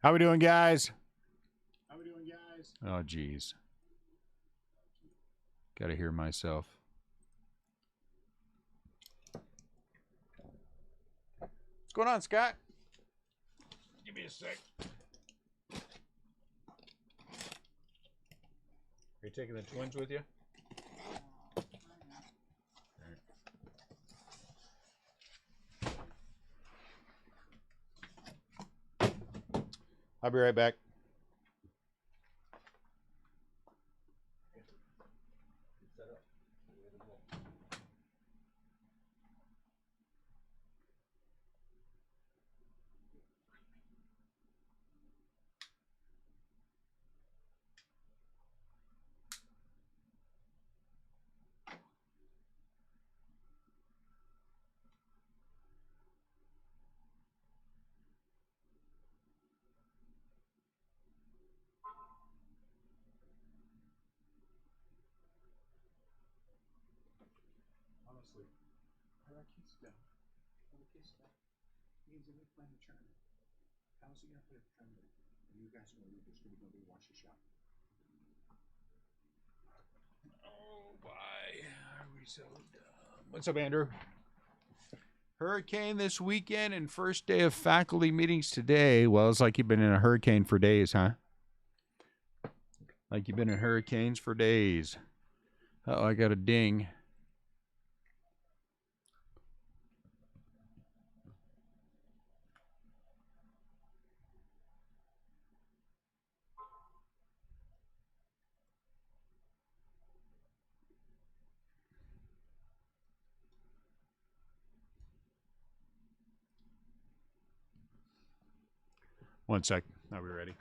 How we doing, guys? Oh, geez. Got to hear myself. What's going on, Scott? Give me a sec. Are you taking the twins with you? I'll be right back. Honestly, how do I kiss them? How do I kiss them? Means that we plan the tournament. How is he going to play the tournament? And you guys know there's going to be nobody to watch the shop. Oh, why are we so dumb? What's up, Andrew? Hurricane this weekend and first day of faculty meetings today. Well, it's like you've been in a hurricane for days, huh? Like you've been in hurricanes for days. Oh, I got a ding. One sec. Are we ready?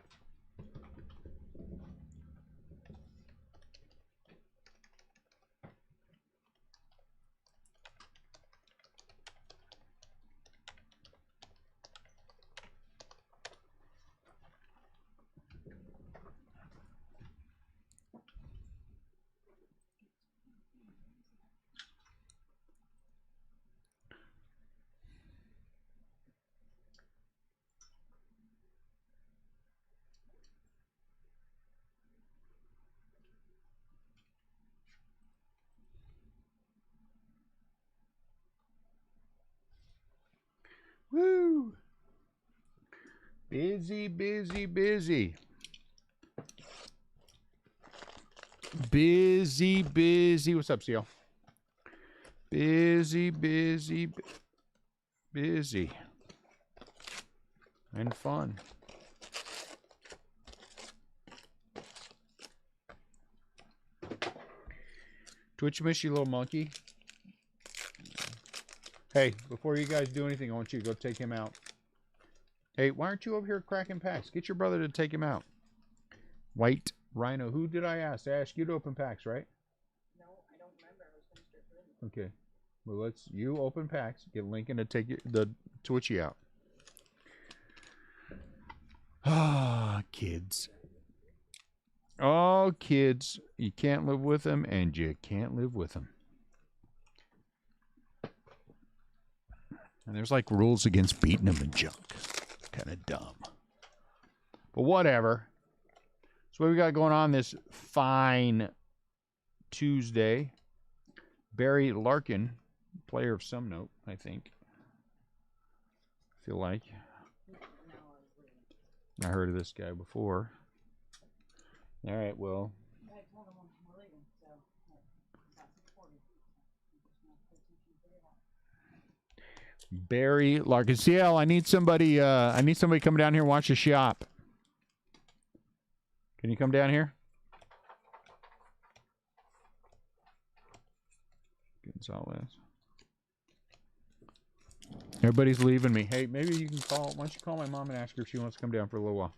Woo! Busy, busy, busy. Busy, busy. What's up, Seal? Busy, busy, busy. And fun. Twitch miss you, little monkey. Hey, before you guys do anything, I want you to go take him out. Hey, why aren't you over here cracking packs? Get your brother to take him out. White Rhino. Who did I ask? I asked you to open packs, right? No, I don't remember. I was going to start doing it. Okay. Well, let's you open packs. Get Lincoln to take the Twitchy out. Ah, kids. Oh, kids. You can't live with them, and you can't live with them. And there's like rules against beating them and junk. Kind of dumb. But whatever. So what we got going on this fine Tuesday. Barry Larkin, player of some note, I think. Feel like. I heard of this guy before. All right, well. Barry Larkin. CL, I need somebody coming down here and watch the shop. Can you come down here? Gonzalez. Everybody's leaving me. Hey, maybe you can call. Why don't you call my mom and ask her if she wants to come down for a little while?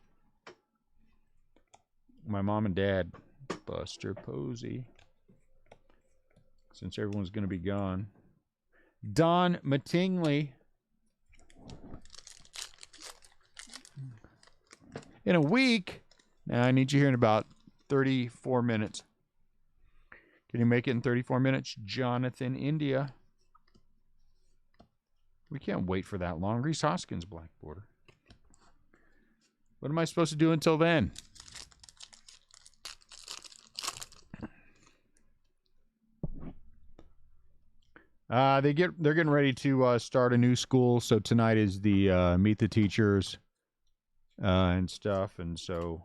My mom and dad. Buster Posey. Since everyone's going to be gone. Don Mattingly. In a week. Now I need you here in about 34 minutes. Can you make it in 34 minutes? Jonathan India. We can't wait for that long. Reese Hoskins, black border. What am I supposed to do until then? They're getting ready to start a new school, so tonight is the meet the teachers and stuff, and so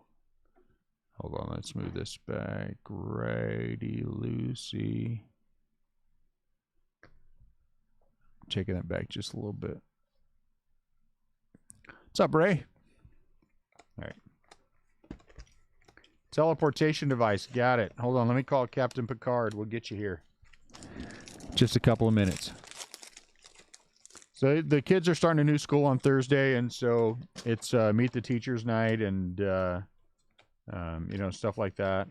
hold on, let's move this back. Grady, Lucy. Taking it back just a little bit. What's up, Ray? All right. Teleportation device. Got it. Hold on. Let me call Captain Picard. We'll get you here. Just a couple of minutes. So the kids are starting a new school on Thursday, and so it's meet the teachers night and you know, stuff like that.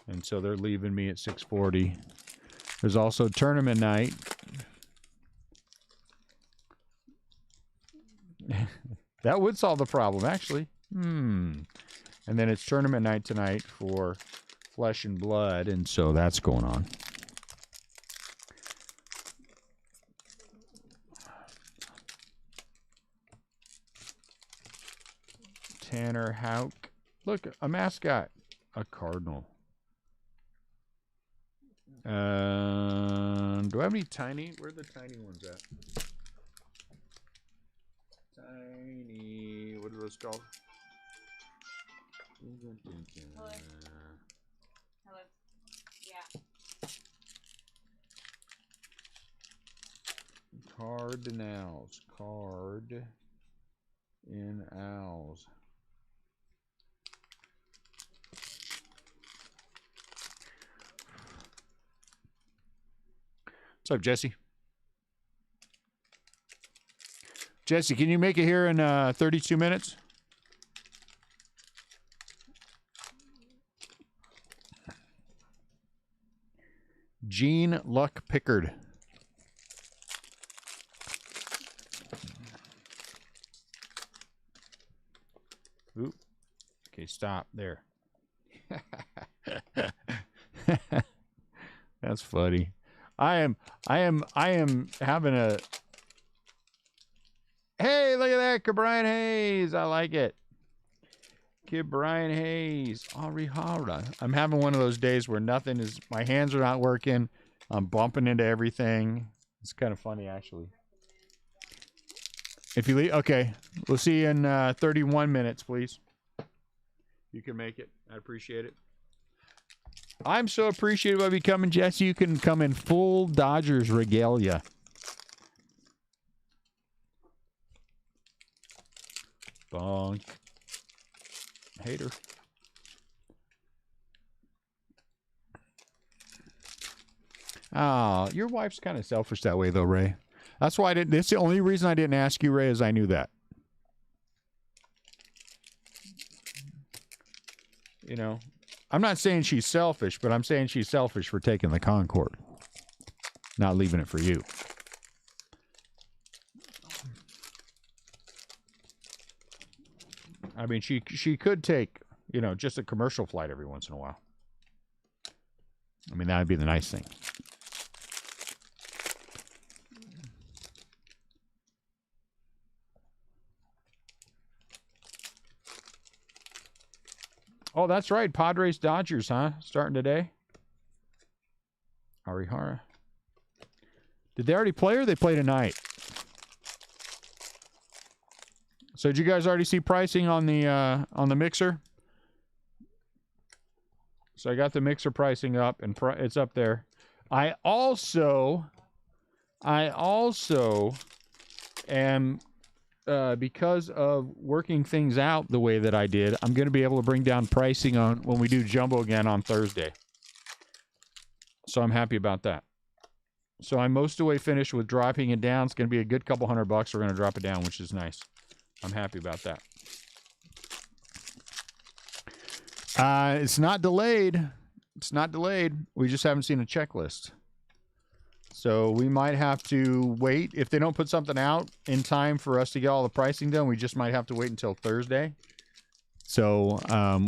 And so they're leaving me at 6:40. There's also tournament night. That would solve the problem, actually. And then it's tournament night tonight for Flesh and Blood, and so that's going on. Tanner Hauk. Look, a mascot. A cardinal. Do I have any tiny? Where are the tiny ones at? Tiny. What are those called? Hello. Hello. Yeah. Cardinals. Card in owls. What's up, Jesse? Jesse, can you make it here in 32 minutes? Gene Luck Pickard. Oop. Okay, stop there. That's funny. I am having a. Hey, look at that, Brian Hayes. I like it. Kid Brian Hayes. Arihara. I'm having one of those days where nothing is. My hands are not working. I'm bumping into everything. It's kind of funny, actually. If you leave, okay. We'll see you in 31 minutes, please. You can make it. I appreciate it. I'm so appreciative of you coming, Jesse. You can come in full Dodgers regalia. Bonk. Hater. Ah, your wife's kind of selfish that way, though, Ray. That's why I didn't. That's the only reason I didn't ask you, Ray, is I knew that. You know, I'm not saying she's selfish, but I'm saying she's selfish for taking the Concorde, not leaving it for you. I mean, she could take, you know, just a commercial flight every once in a while. I mean, that would be the nice thing. Oh, that's right. Padres Dodgers, huh? Starting today. Arihara. Did they already play or they play tonight? So did you guys already see pricing on the mixer? So I got the mixer pricing up, and it's up there. I also am, because of working things out the way that I did, I'm going to be able to bring down pricing on when we do jumbo again on Thursday. So I'm happy about that. So I'm most of the way finished with dropping it down. It's going to be a good couple $100. We're going to drop it down, which is nice. I'm happy about that. It's not delayed. It's not delayed. We just haven't seen a checklist. So we might have to wait. If they don't put something out in time for us to get all the pricing done, we just might have to wait until Thursday. So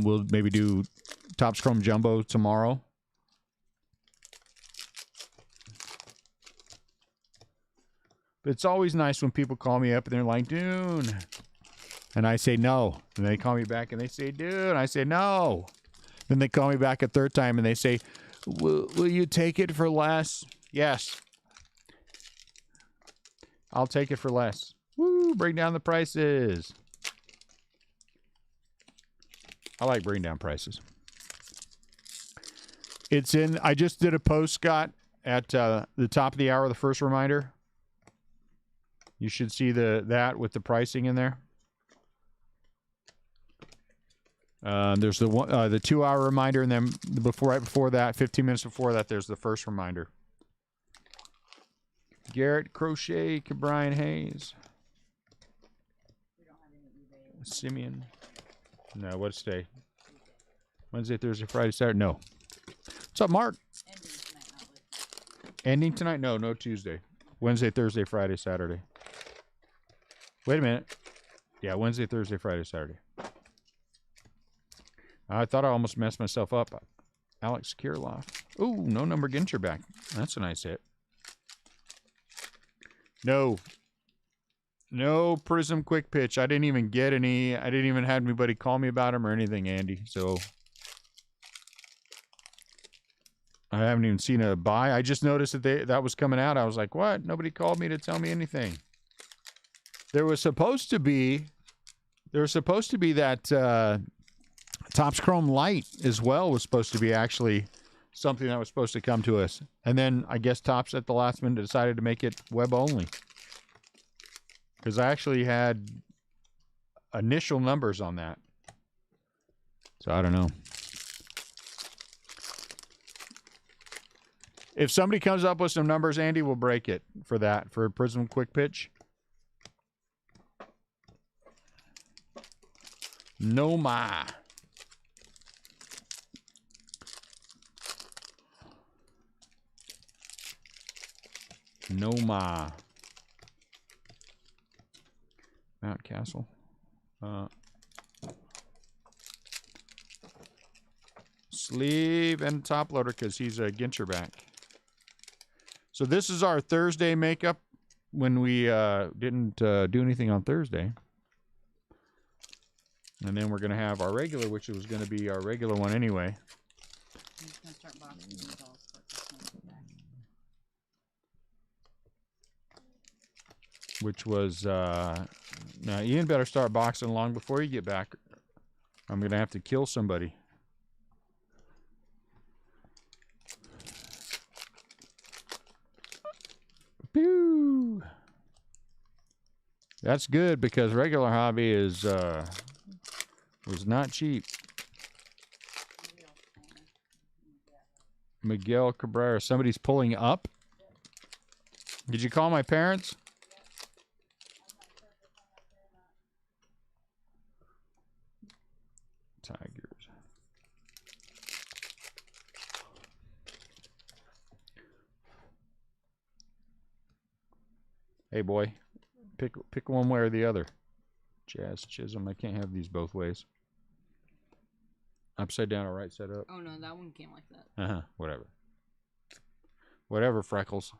we'll maybe do Topps Chrome Jumbo tomorrow. But it's always nice when people call me up and they're like, Dune, And I say no. And they call me back and they say, dude. And I say no. Then they call me back a third time and they say, will you take it for less? Yes. I'll take it for less. Woo, bring down the prices. I like bring down prices. It's in, I just did a post, Scott, at the top of the hour, the first reminder. You should see that with the pricing in there. There's the 2 hour reminder, and then right before that, 15 minutes before that, there's the first reminder. Garrett Crochet, Brian Hayes. Simeon. No, what's today? Wednesday, Thursday, Friday, Saturday. No. What's up, Mark? Ending tonight? No, no Tuesday. Wednesday, Thursday, Friday, Saturday. Wait a minute. Yeah, Wednesday, Thursday, Friday, Saturday. I thought I almost messed myself up. Alex Kirilov. Ooh, no number Ginter back. That's a nice hit. No. No Prism quick pitch. I didn't even get any. I didn't even have anybody call me about him or anything, Andy. So I haven't even seen a buy. I just noticed that was coming out. I was like, what? Nobody called me to tell me anything. There was supposed to be that Topps Chrome Light as well was supposed to be actually something that was supposed to come to us. And then I guess Topps at the last minute decided to make it web only. Because I actually had initial numbers on that. So I don't know. If somebody comes up with some numbers, Andy will break it for that, for a Prism quick pitch. No ma. No ma. Mount Castle. Sleeve and top loader because he's a Ginter back. So this is our Thursday makeup when we didn't do anything on Thursday. And then we're going to have our regular, which was going to be our regular one anyway. I'm just going to start boxing these all. Which was, now Ian better start boxing long before you get back. I'm going to have to kill somebody. Pew! That's good because regular hobby is, was not cheap. Miguel Cabrera. Somebody's pulling up. Did you call my parents? Tigers. Hey boy, pick one way or the other. Jazz Chisholm. I can't have these both ways. Upside down or right side up. Oh no, that one came like that. Whatever. Whatever, Freckles.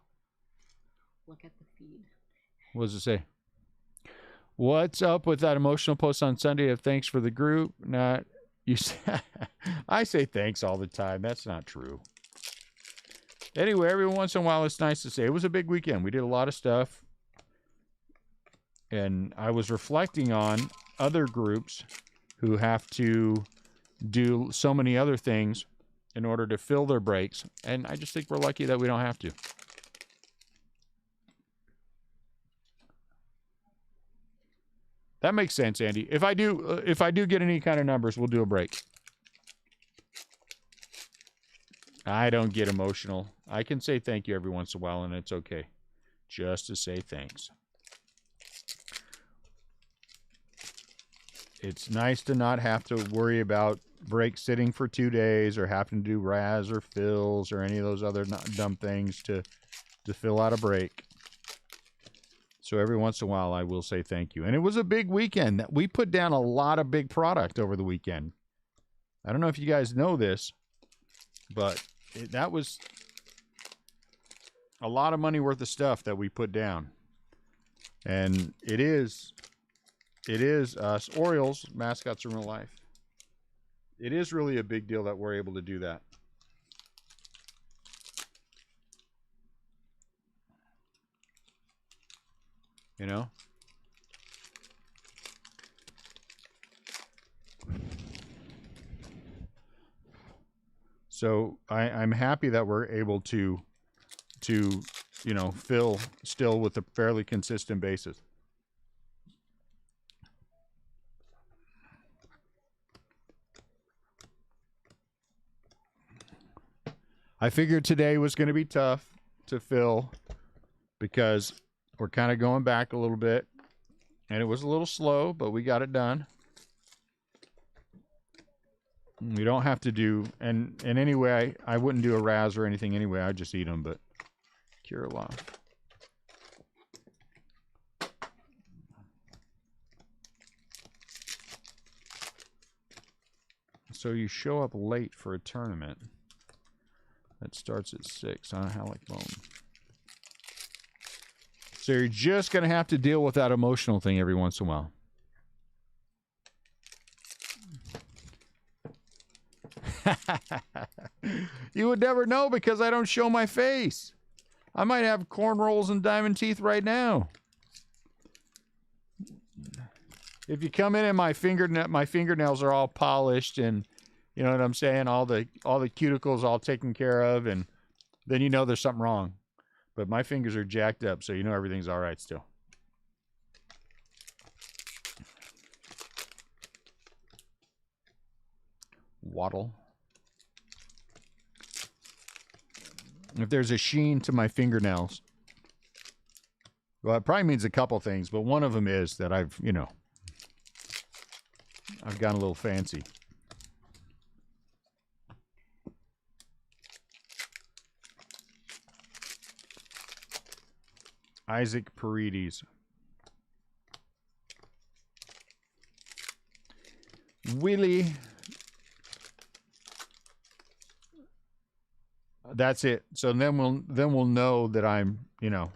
Look at the feed. What does it say? What's up with that emotional post on Sunday of thanks for the group? Not you. I say thanks all the time. That's not true. Anyway, every once in a while, it's nice to say it was a big weekend. We did a lot of stuff. And I was reflecting on other groups who have to do so many other things in order to fill their breaks. And I just think we're lucky that we don't have to. That makes sense, Andy. If I do get any kind of numbers, we'll do a break. I don't get emotional. I can say thank you every once in a while, and it's okay. Just to say thanks. It's nice to not have to worry about break sitting for 2 days or having to do RAS or fills or any of those other dumb things to fill out a break. So every once in a while, I will say thank you. And it was a big weekend. We put down a lot of big product over the weekend. I don't know if you guys know this, but that was a lot of money worth of stuff that we put down. And it is it is us Orioles mascots in real life. It is really a big deal that we're able to do that. You know? So I'm happy that we're able to you know, fill still with a fairly consistent basis. I figured today was going to be tough to fill because we're kind of going back a little bit, and it was a little slow, but we got it done. We don't have to do, and anyway, I wouldn't do a Raz or anything anyway. I'd just eat them, but Kirillov. So you show up late for a tournament that starts at 6 on Halleck Bone. So you're just going to have to deal with that emotional thing every once in a while. You would never know because I don't show my face. I might have corn rolls and diamond teeth right now. If you come in and my fingernails are all polished and you know what I'm saying, all the cuticles all taken care of, and then you know there's something wrong. But my fingers are jacked up, so you know everything's all right still. Waddle. If there's a sheen to my fingernails, well, it probably means a couple things, but one of them is that I've gotten a little fancy. Isaac Paredes. Willie. That's it. So then we'll know that I'm, you know,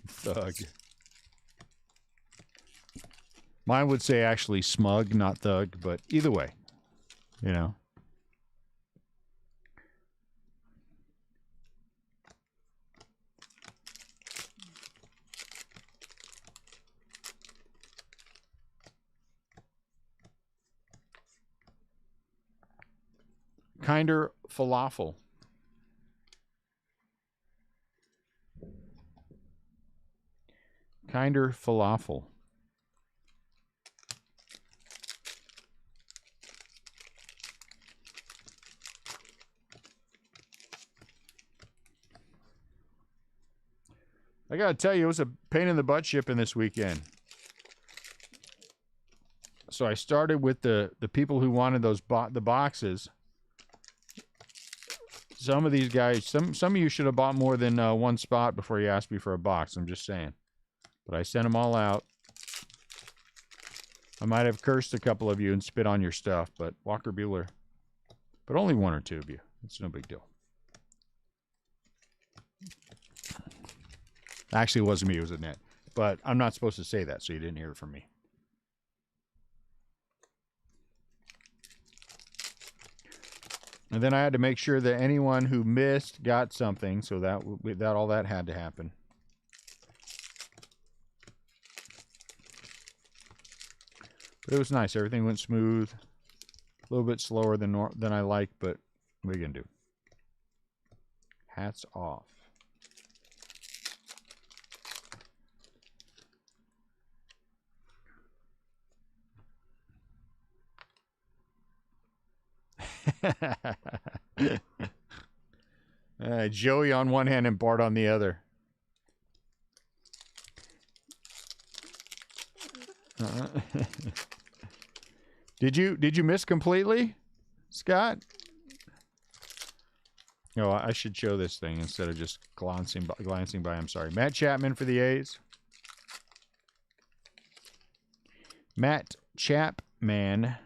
thug. Mine would say actually smug, not thug, but either way, you know. Kinder falafel. Kinder falafel. I gotta tell you, it was a pain in the butt shipping this weekend. So I started with the people who wanted those the boxes. Some of these guys, some of you should have bought more than one spot before you asked me for a box. I'm just saying. But I sent them all out. I might have cursed a couple of you and spit on your stuff, but Walker Bueller. But only one or two of you. It's no big deal. Actually, it wasn't me. It was Annette. But I'm not supposed to say that, so you didn't hear it from me. And then I had to make sure that anyone who missed got something, so that all that had to happen. But it was nice. Everything went smooth. A little bit slower than I like, but what are you gonna do? Hats off. Joey on one hand and Bart on the other. Did you miss completely, Scott? No, I should show this thing instead of just glancing by. I'm sorry. Matt Chapman for the A's. Matt Chapman.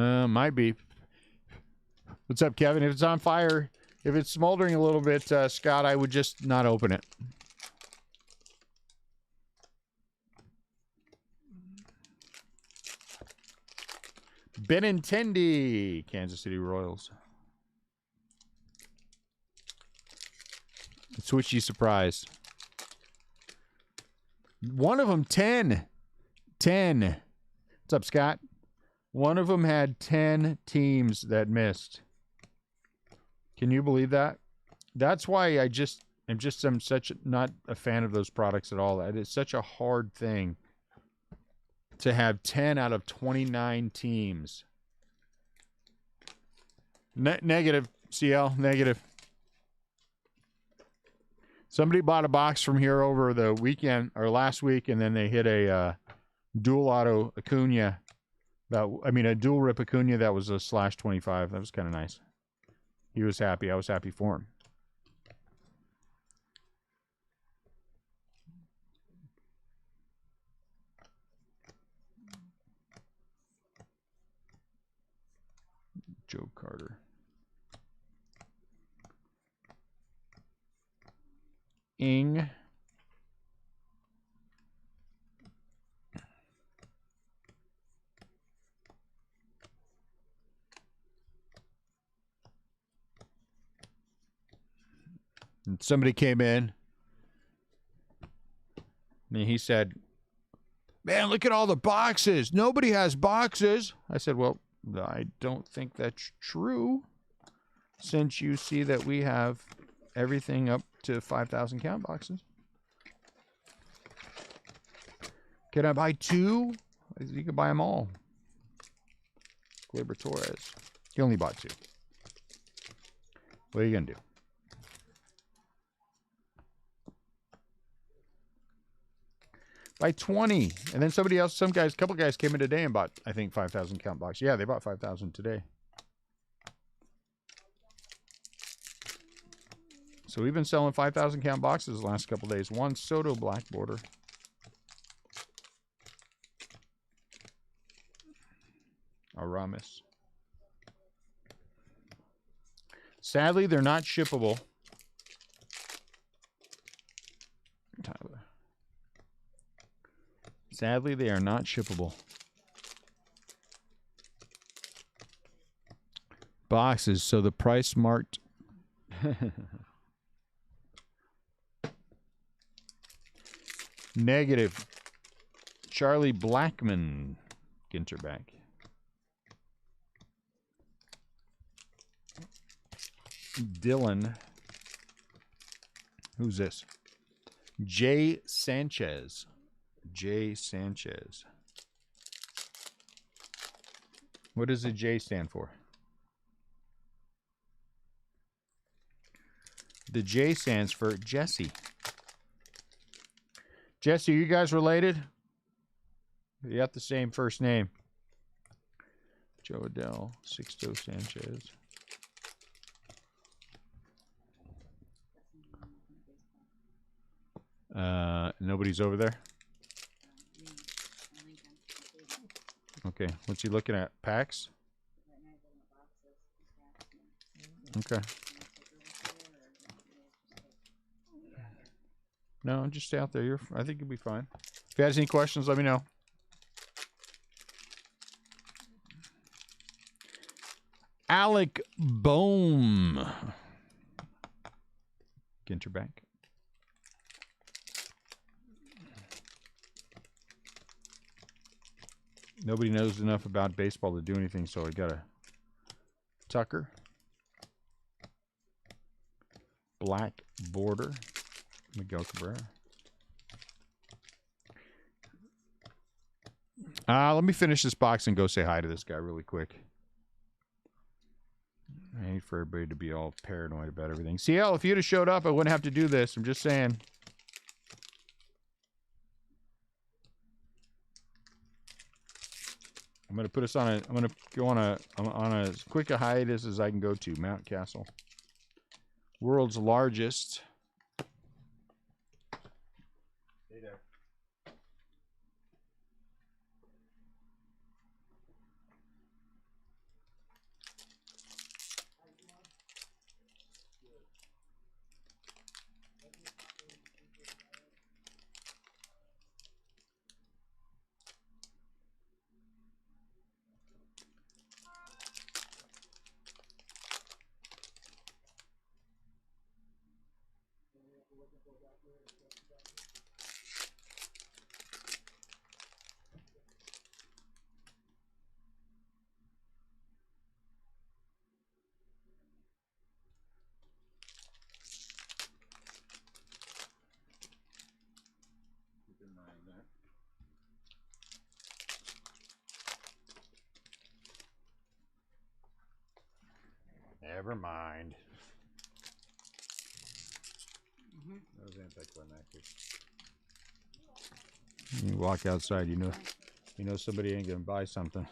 Might be. What's up, Kevin? If it's on fire, if it's smoldering a little bit, Scott, I would just not open it. Benintendi, Kansas City Royals. Switchy surprise. One of them, 10. 10. What's up, Scott? One of them had 10 teams that missed. Can you believe that? That's why I'm such not a fan of those products at all. That is such a hard thing to have 10 out of 29 teams. Negative, CL, negative. Somebody bought a box from here over the weekend or last week, and then they hit a dual auto Acuna. A dual rip Acuna that was a /25. That was kind of nice. He was happy. I was happy for him. Joe Carter. Ing. And somebody came in and he said, "Man, look at all the boxes. Nobody has boxes." I said, "Well, I don't think that's true, since you see that we have everything up to 5,000 count boxes. Can I buy 2? You can buy them all." Gleyber Torres. He only bought 2. What are you going to do? Buy 20. And then a couple guys came in today and bought, I think, 5,000 count boxes. Yeah, they bought 5,000 today. So we've been selling 5,000 count boxes the last couple days. Juan Soto black border. Aramis. Sadly, they're not shippable. Tyler. Sadly, they are not shippable. Boxes, so the price marked. Negative. Charlie Blackman. Ginter back. Dylan. Who's this? J. Sanchez. J. Sanchez. What does the J stand for? The J stands for Jesse. Jesse, are you guys related? You got the same first name. Joe Adele, Sixto Sanchez. Nobody's over there? Okay, what's he looking at? Packs? Okay. No, just stay out there. I think you'll be fine. If you guys any questions, let me know. Alec Bohm. Ginter back. Nobody knows enough about baseball to do anything, so I got a Tucker. Black border. Miguel Cabrera. Let me finish this box and go say hi to this guy really quick. I hate for everybody to be all paranoid about everything. CL, if you'd have showed up, I wouldn't have to do this. I'm just saying. I'm gonna put us on a. I'm gonna go on as quick a hiatus as I can go to. Mount Castle, world's largest. Stay there. Never mind. Mm-hmm. Those anticlimactic. You walk outside, you know somebody ain't gonna buy something.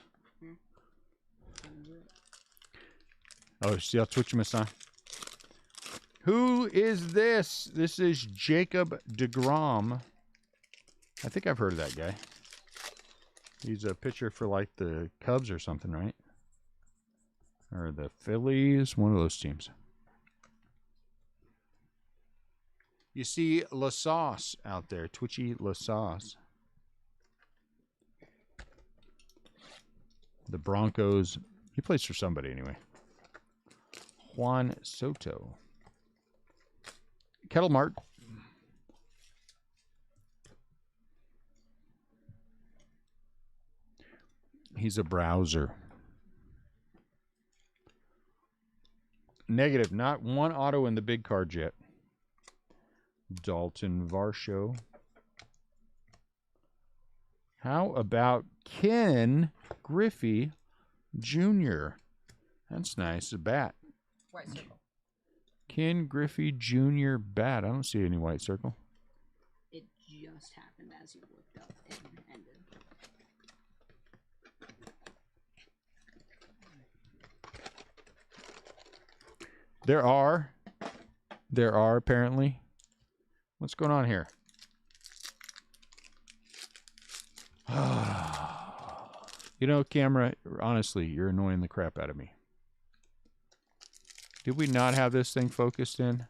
Oh, see, I'll twitch my son. Who is this? This is Jacob deGrom. I think I've heard of that guy. He's a pitcher for like the Cubs or something, right? Or the Phillies, one of those teams. You see La Sauce out there, Twitchy La Sauce. The Broncos. He plays for somebody anyway. Juan Soto. Kettle Mart. He's a browser. Negative. Not one auto in the big card yet. Dalton Varsho. How about Ken Griffey Jr.? That's nice. A bat. White circle. Ken Griffey Jr. bat. I don't see any white circle. It just happened as you looked up and ended. There are apparently. What's going on here? You know, camera, honestly, you're annoying the crap out of me. Did we not have this thing focused in?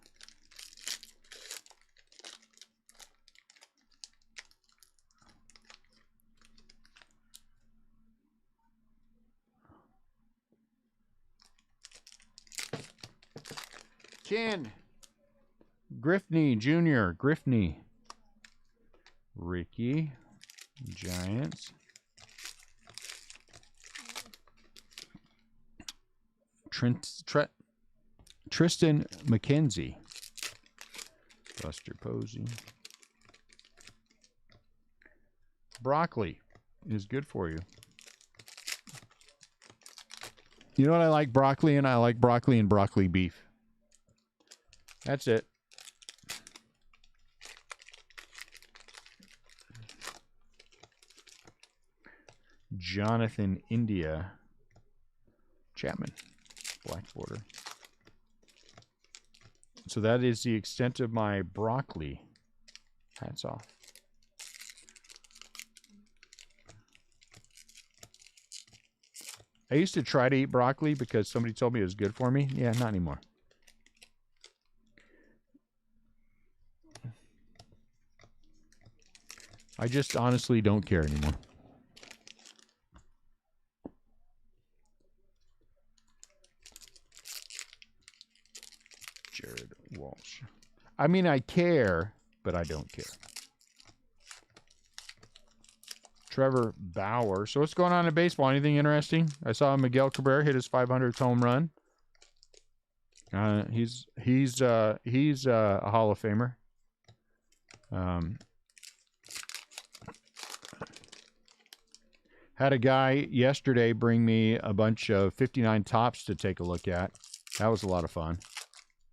Ken Griffney Jr. Griffney. Ricky. Giants. Tristan McKenzie. Buster Posey. Broccoli is good for you. You know what I like broccoli and I like broccoli and broccoli beef. That's it. Jonathan India Chapman. Black border. So that is the extent of my broccoli. Hats off. I used to try to eat broccoli because somebody told me it was good for me. Yeah, not anymore. I just honestly don't care anymore. Jared Walsh. I mean, I care, but I don't care. Trevor Bauer. So what's going on in baseball? Anything interesting? I saw Miguel Cabrera hit his 500th home run. He's a Hall of Famer. Had a guy yesterday bring me a bunch of 59 tops to take a look at. That was a lot of fun.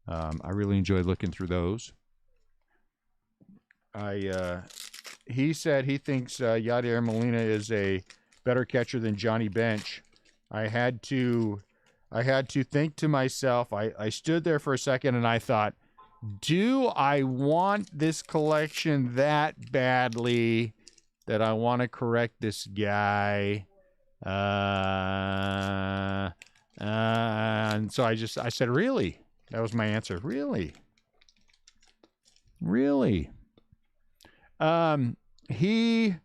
I really enjoyed looking through those. He said he thinks Yadier Molina is a better catcher than Johnny Bench. I had to think to myself. I stood there for a second and I thought, do I want this collection that badly that I want to correct this guy? And so I said, really? That was my answer. Really? Really? He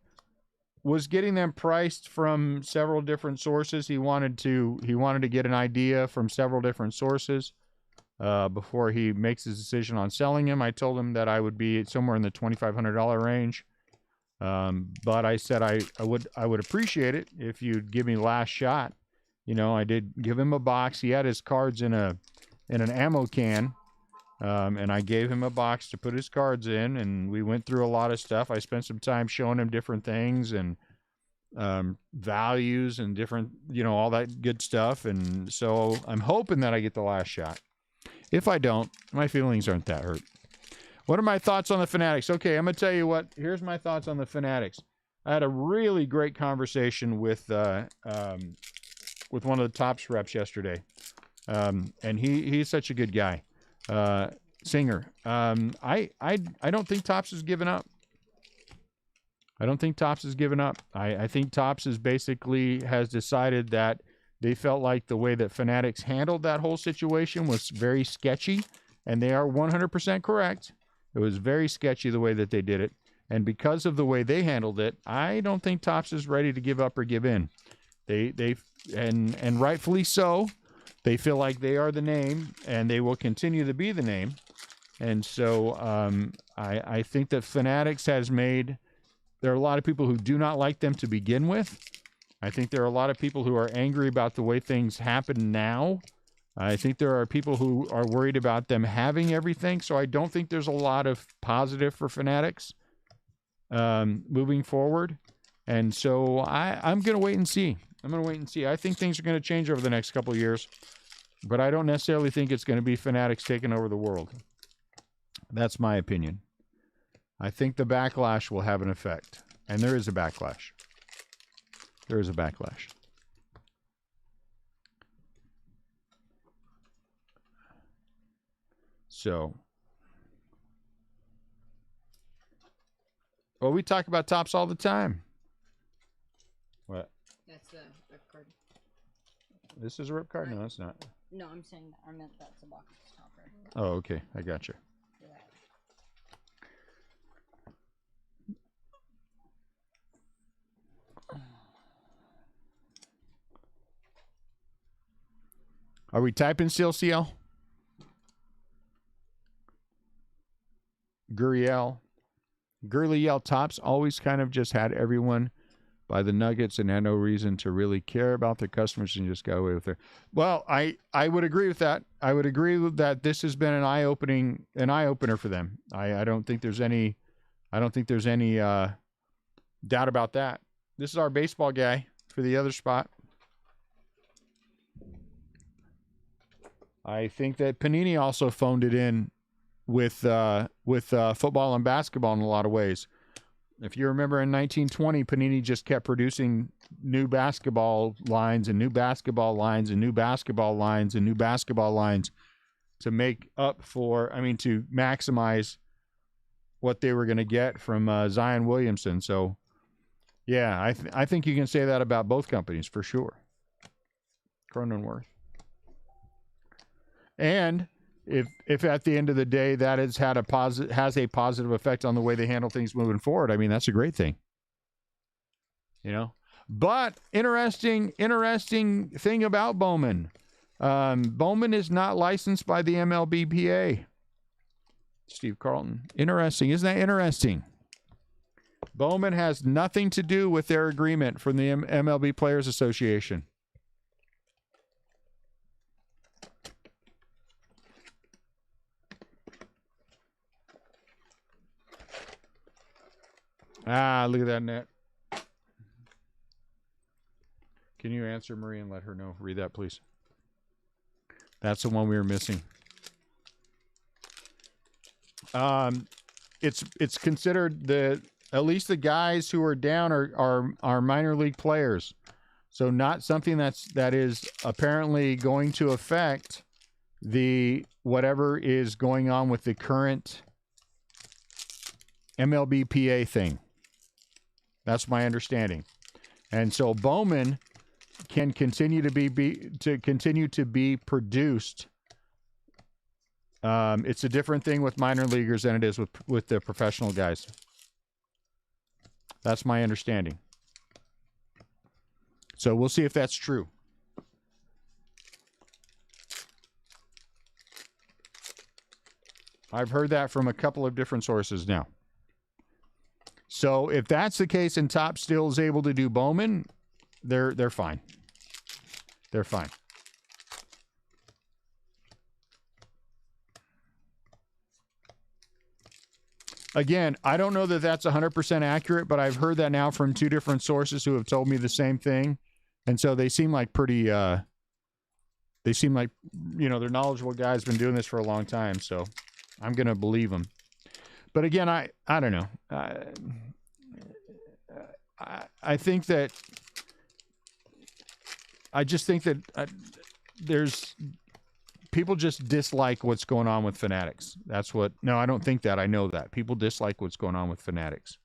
was getting them priced from several different sources. He wanted to get an idea from several different sources before he makes his decision on selling him. I told him that I would be somewhere in the $2,500 range. But I said I would appreciate it if you'd give me last shot. You know, I did give him a box. He had his cards in an ammo can. And I gave him a box to put his cards in, and we went through a lot of stuff. I spent some time showing him different things, and values and different, all that good stuff. And so I'm hoping that I get the last shot. If I don't, my feelings aren't that hurt. What are my thoughts on the Fanatics? Okay, I'm going to tell you what. Here's my thoughts on the Fanatics. I had a really great conversation with one of the Topps reps yesterday. And he's such a good guy. Singer. I don't think Topps has given up. I don't think Topps has given up. I think Topps has decided that they felt like the way that Fanatics handled that whole situation was very sketchy, and they are 100% correct. It was very sketchy the way that they did it, and because of the way they handled it, I don't think Topps is ready to give up or give in. And rightfully so. They feel like they are the name, and they will continue to be the name. And so I think that Fanatics has made. There are a lot of people who do not like them to begin with. I think there are a lot of people who are angry about the way things happen now. I think there are people who are worried about them having everything. So I don't think there's a lot of positive for Fanatics moving forward. And so I'm going to wait and see. I think things are going to change over the next couple of years. But I don't necessarily think it's going to be Fanatics taking over the world. That's my opinion. I think the backlash will have an effect. And there is a backlash. So. Well, we talk about Topps all the time. What? That's the rip card. This is a rip card? No, it's not. No, I'm saying I meant that's a box topper. Oh, okay. I got you. Are we typing still, CL? Gurley Topps always kind of just had everyone by the Nuggets and had no reason to really care about their customers and just got away with it. Well, I would agree with that. I would agree with that. This has been an eye opener for them. I don't think there's any doubt about that. This is our baseball guy for the other spot. I think that Panini also phoned it in with football and basketball in a lot of ways. If you remember in 1920, Panini just kept producing new basketball lines and new basketball lines and new basketball lines and new basketball lines to make up for, to maximize what they were going to get from Zion Williamson. So, yeah, I think you can say that about both companies for sure. Cronenworth. And if at the end of the day that has a positive effect on the way they handle things moving forward, that's a great thing. But interesting thing about Bowman. Bowman is not licensed by the MLBPA. Steve Carlton. Interesting. Isn't that interesting? Bowman has nothing to do with their agreement from the MLB Players Association. Look at that net. Can you answer Marie and let her know? Read that, please. That's the one we were missing. It's considered at least the guys who are down are minor league players. So not something that is apparently going to affect the whatever is going on with the current MLBPA thing. That's my understanding. And so Bowman can continue to be produced. It's a different thing with minor leaguers than it is with the professional guys. That's my understanding. So we'll see if that's true. I've heard that from a couple of different sources now. So if that's the case and Topps still is able to do Bowman, they're fine. They're fine. Again, I don't know that that's 100% accurate, but I've heard that now from 2 different sources who have told me the same thing. And so they seem like pretty, they seem like, you know, they're knowledgeable guys, been doing this for a long time. So I'm going to believe them. But again, I don't know. I think that, I just think that there's, people just dislike what's going on with Fanatics. That's what, no, I don't think that. I know that. People dislike what's going on with Fanatics.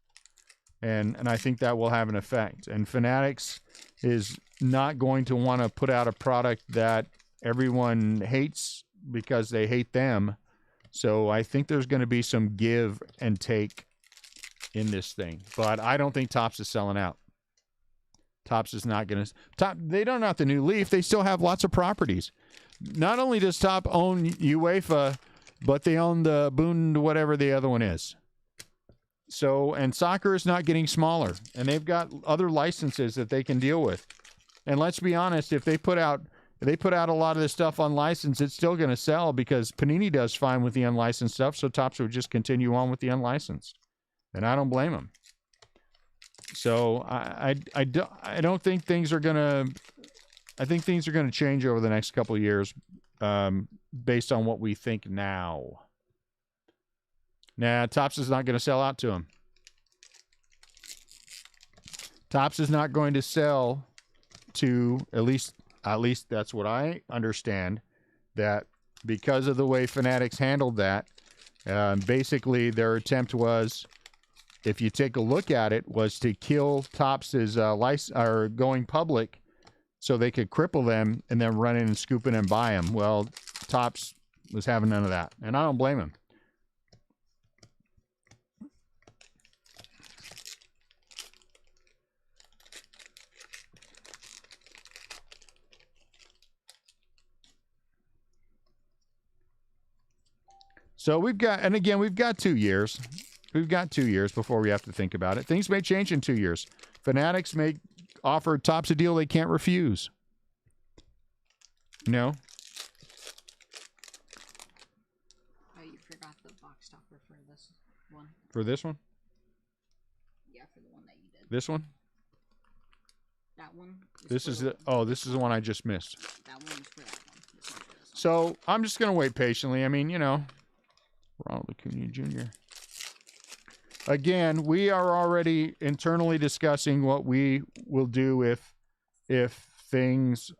And I think that will have an effect. And Fanatics is not going to want to put out a product that everyone hates because they hate them. So I think there's going to be some give and take in this thing. But I don't think Topps is selling out. Topps is not going to... They don't have the new Leaf. They still have lots of properties. Not only does Topps own UEFA, but they own the Bund, whatever the other one is. So, and soccer is not getting smaller. And they've got other licenses that they can deal with. And let's be honest, if they put out a lot of this stuff on license, it's still going to sell because Panini does fine with the unlicensed stuff, so Topps would just continue on with the unlicensed. And I don't blame them. So I don't think things are going to... I think things are going to change over the next couple of years based on what we think now. Nah, Topps is not going to sell out to them. Topps is not going to sell to, at least that's what I understand, that because of the way Fanatics handled that, basically their attempt was, if you take a look at it, was to kill Topps's going public so they could cripple them and then run in and scoop in and buy them. Well, Topps was having none of that, and I don't blame him. So we've got 2 years. We've got 2 years before we have to think about it. Things may change in 2 years. Fanatics may offer Topps a deal they can't refuse. No? Oh, you forgot the box topper for this one. For this one? Yeah, for the one that you did. This one? That one? This is the one I just missed. That one's for that one. This one's for this one. So I'm just going to wait patiently. I mean, you know, Ronald Acuna Jr. Again, we are already internally discussing what we will do if things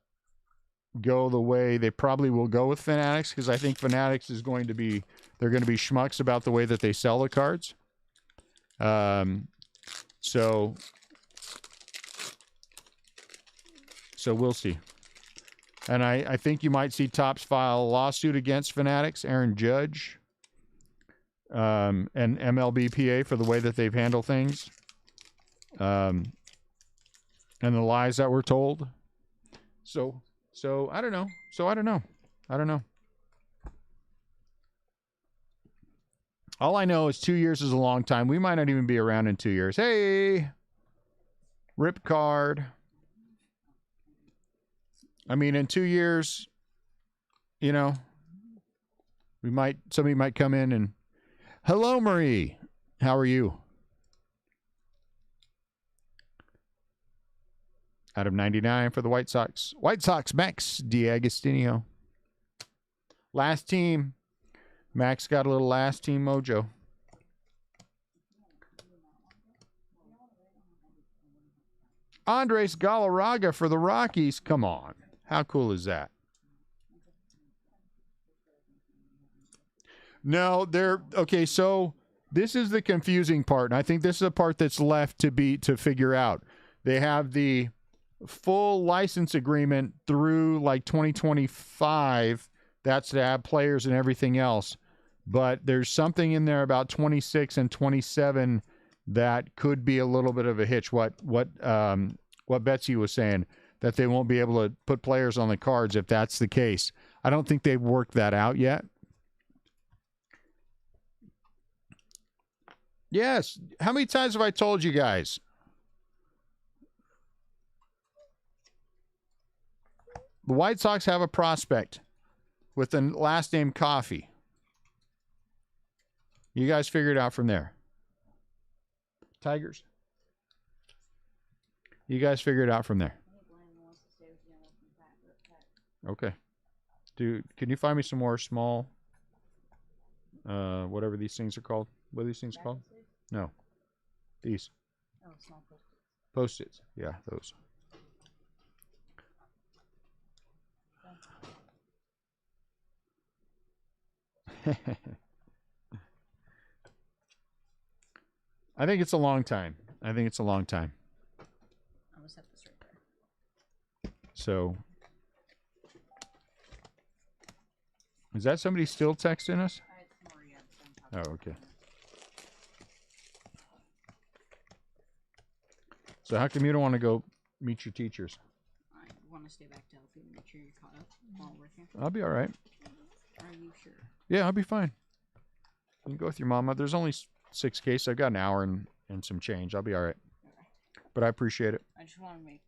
go the way they probably will go with Fanatics, because I think Fanatics is going to be, they're going to be schmucks about the way that they sell the cards. So we'll see. And I think you might see Topps file a lawsuit against Fanatics, Aaron Judge, and MLBPA for the way that they've handled things, and the lies that were told. So I don't know. I don't know. All I know is 2 years is a long time. We might not even be around in 2 years. Hey, rip card. I mean, in 2 years, you know, somebody might come in and, hello, Marie. How are you? Out of 99 for the White Sox. White Sox, Max D'Agostino. Last team. Max got a little last team mojo. Andres Galarraga for the Rockies. Come on. How cool is that? No, okay, so this is the confusing part, and I think this is the part that's left to figure out. They have the full license agreement through like 2025. That's to have players and everything else. But there's something in there about 26 and 27 that could be a little bit of a hitch. What Betsy was saying, that they won't be able to put players on the cards if that's the case. I don't think they've worked that out yet. Yes. How many times have I told you guys? The White Sox have a prospect with the last name Coffee. You guys figure it out from there. Tigers? You guys figure it out from there. Okay. Dude, can you find me some more small, whatever these things are called? What are these things called? No. These. Oh, small Post-its. Post-its. Yeah, those. I think it's a long time. I think it's a long time. I always have this right there. So, is that somebody still texting us? Oh, okay. So how come you don't want to go meet your teachers? I want to stay back to help you make sure you're caught up while we're working. I'll be all right. Are you sure? Yeah, I'll be fine. You can go with your mama. There's only 6 cases. I've got an hour and some change. I'll be all right. Okay. But I appreciate it. I just want to make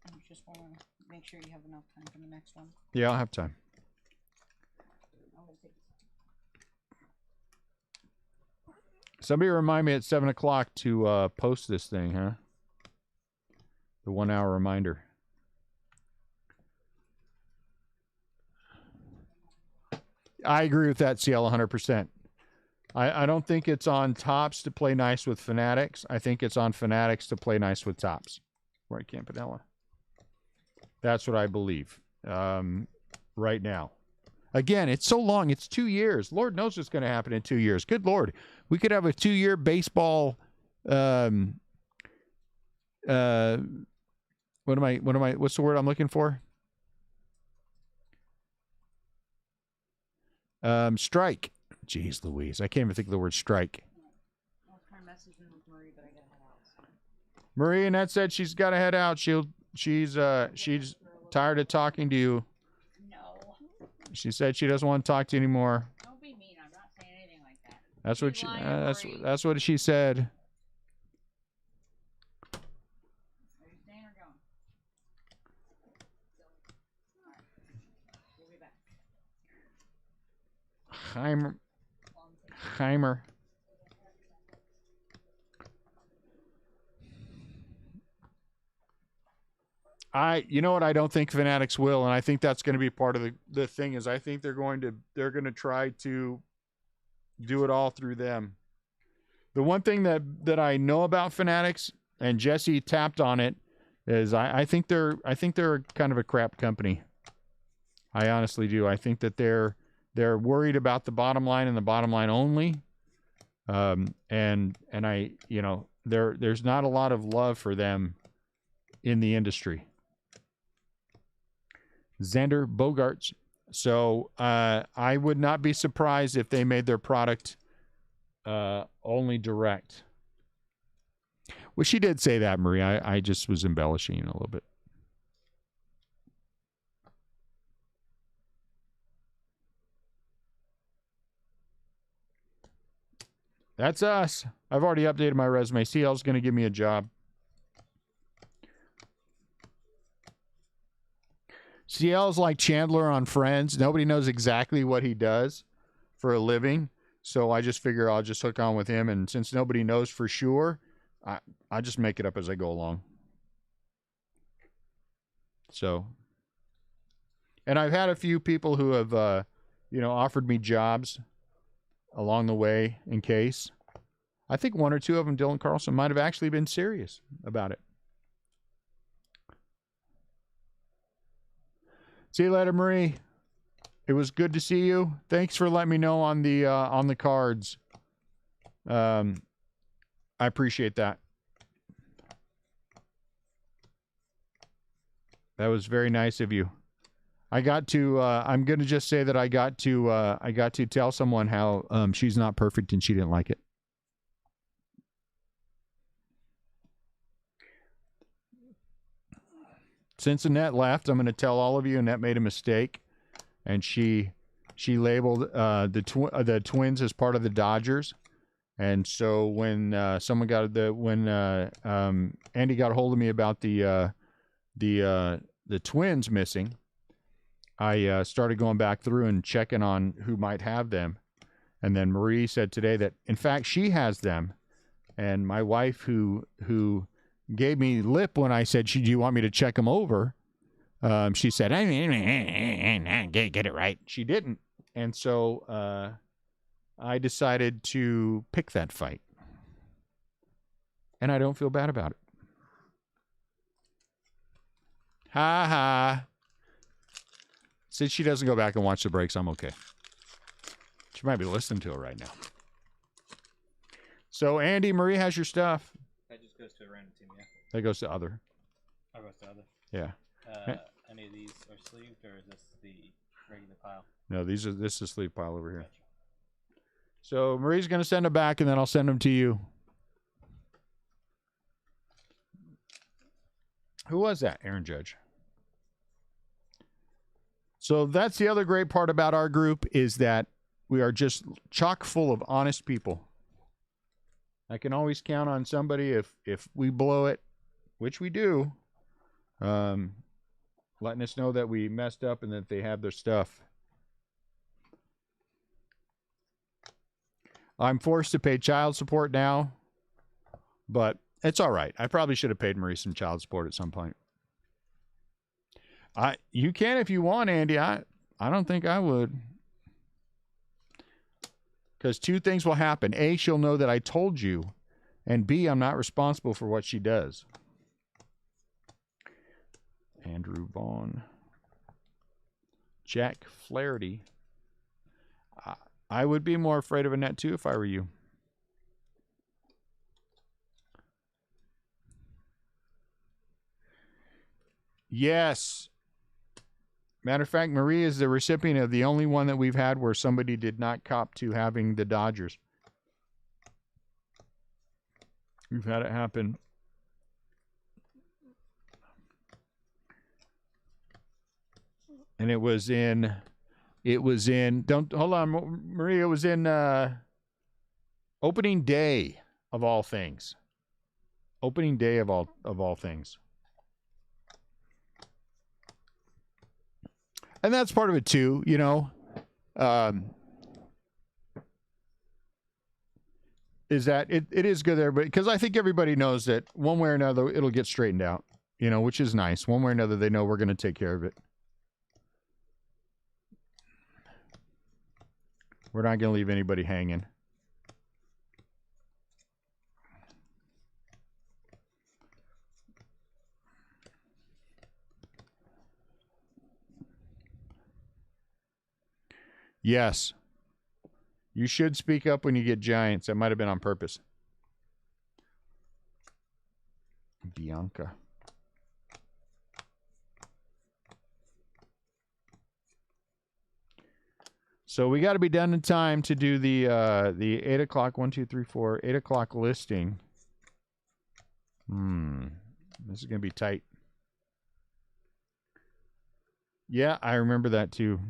sure you have enough time for the next one. Yeah, I'll have time. Somebody remind me at 7 o'clock to post this thing, huh? The 1 hour reminder. I agree with that, CL, 100%. I don't think it's on Tops to play nice with Fanatics. I think it's on Fanatics to play nice with Tops. Right, Campanella? That's what I believe right now. Again, it's so long. It's 2 years. Lord knows what's going to happen in 2 years. Good Lord. We could have a 2-year baseball what's the word I'm looking for? Strike. Jeez Louise. I can't even think of the word strike. I'll try messaging with Marie, but I gotta head out. So. Marie, Annette said she's got to head out. She's tired of talking to you. No. She said she doesn't want to talk to you anymore. Don't be mean. I'm not saying anything like that. That's what that's what she said. Are you staying or going? Alright. We'll be back. Heimer. You know what, I don't think Fanatics will, and I think that's going to be part of the thing. Is I think they're going to try to do it all through them. The one thing that I know about Fanatics, and Jesse tapped on it, is I think they're kind of a crap company. I honestly do. I think that they're worried about the bottom line and the bottom line only. And I, there's not a lot of love for them in the industry. Xander Bogarts. So I would not be surprised if they made their product only direct. Well, she did say that, Marie. I just was embellishing a little bit. That's us. I've already updated my resume. CL's going to give me a job. CL's like Chandler on Friends. Nobody knows exactly what he does for a living. So I just figure I'll just hook on with him. And since nobody knows for sure, I just make it up as I go along. So, and I've had a few people who have, offered me jobs along the way in case. I think 1 or 2 of them, Dylan Carlson, might have actually been serious about it. See you later, Marie. It was good to see you. Thanks for letting me know on the cards. I appreciate that. That was very nice of you. I got to. I'm gonna just say that I got to tell someone how she's not perfect and she didn't like it. Since Annette left, I'm going to tell all of you Annette made a mistake, and she labeled the Twins as part of the Dodgers, and so when Andy got a hold of me about the Twins missing, I started going back through and checking on who might have them, and then Marie said today that in fact she has them, And my wife, who gave me lip when I said, "Do you want me to check them over?" She said, "Get it right." She didn't, and so I decided to pick that fight, and I don't feel bad about it. Ha ha. Since she doesn't go back and watch the breaks, I'm okay. She might be listening to it right now. So, Andy, Marie has your stuff. That just goes to a random team, yeah? That goes to other. Or goes to other. Yeah. Any of these are sleeved, or is this the regular pile? No, this is the sleeve pile over here. Gotcha. So, Marie's going to send them back, and then I'll send them to you. Who was that? Aaron Judge. So that's the other great part about our group is that we are just chock full of honest people. I can always count on somebody if we blow it, which we do, letting us know that we messed up and that they have their stuff. I'm forced to pay child support now, but it's all right. I probably should have paid Marie some child support at some point. You can if you want, Andy. I don't think I would. Because two things will happen. A, she'll know that I told you. And B, I'm not responsible for what she does. Andrew Vaughn. Jack Flaherty. I would be more afraid of Annette too if I were you. Yes. Matter of fact, Marie is the recipient of the only one that we've had where somebody did not cop to having the Dodgers. We've had it happen. And it was in, don't, hold on, Marie, it was in opening day of all things. Opening day of all things. And that's part of it too, you know, is that it is good there, but because I think everybody knows that one way or another, it'll get straightened out, you know, which is nice. One way or another, they know we're going to take care of it. We're not going to leave anybody hanging. Yes. You should speak up when you get giants. That might have been on purpose. Bianca. So we got to be done in time to do the 8 o'clock, 1, 2, 3, 4, 8 o'clock listing. This is going to be tight. Yeah, I remember that too.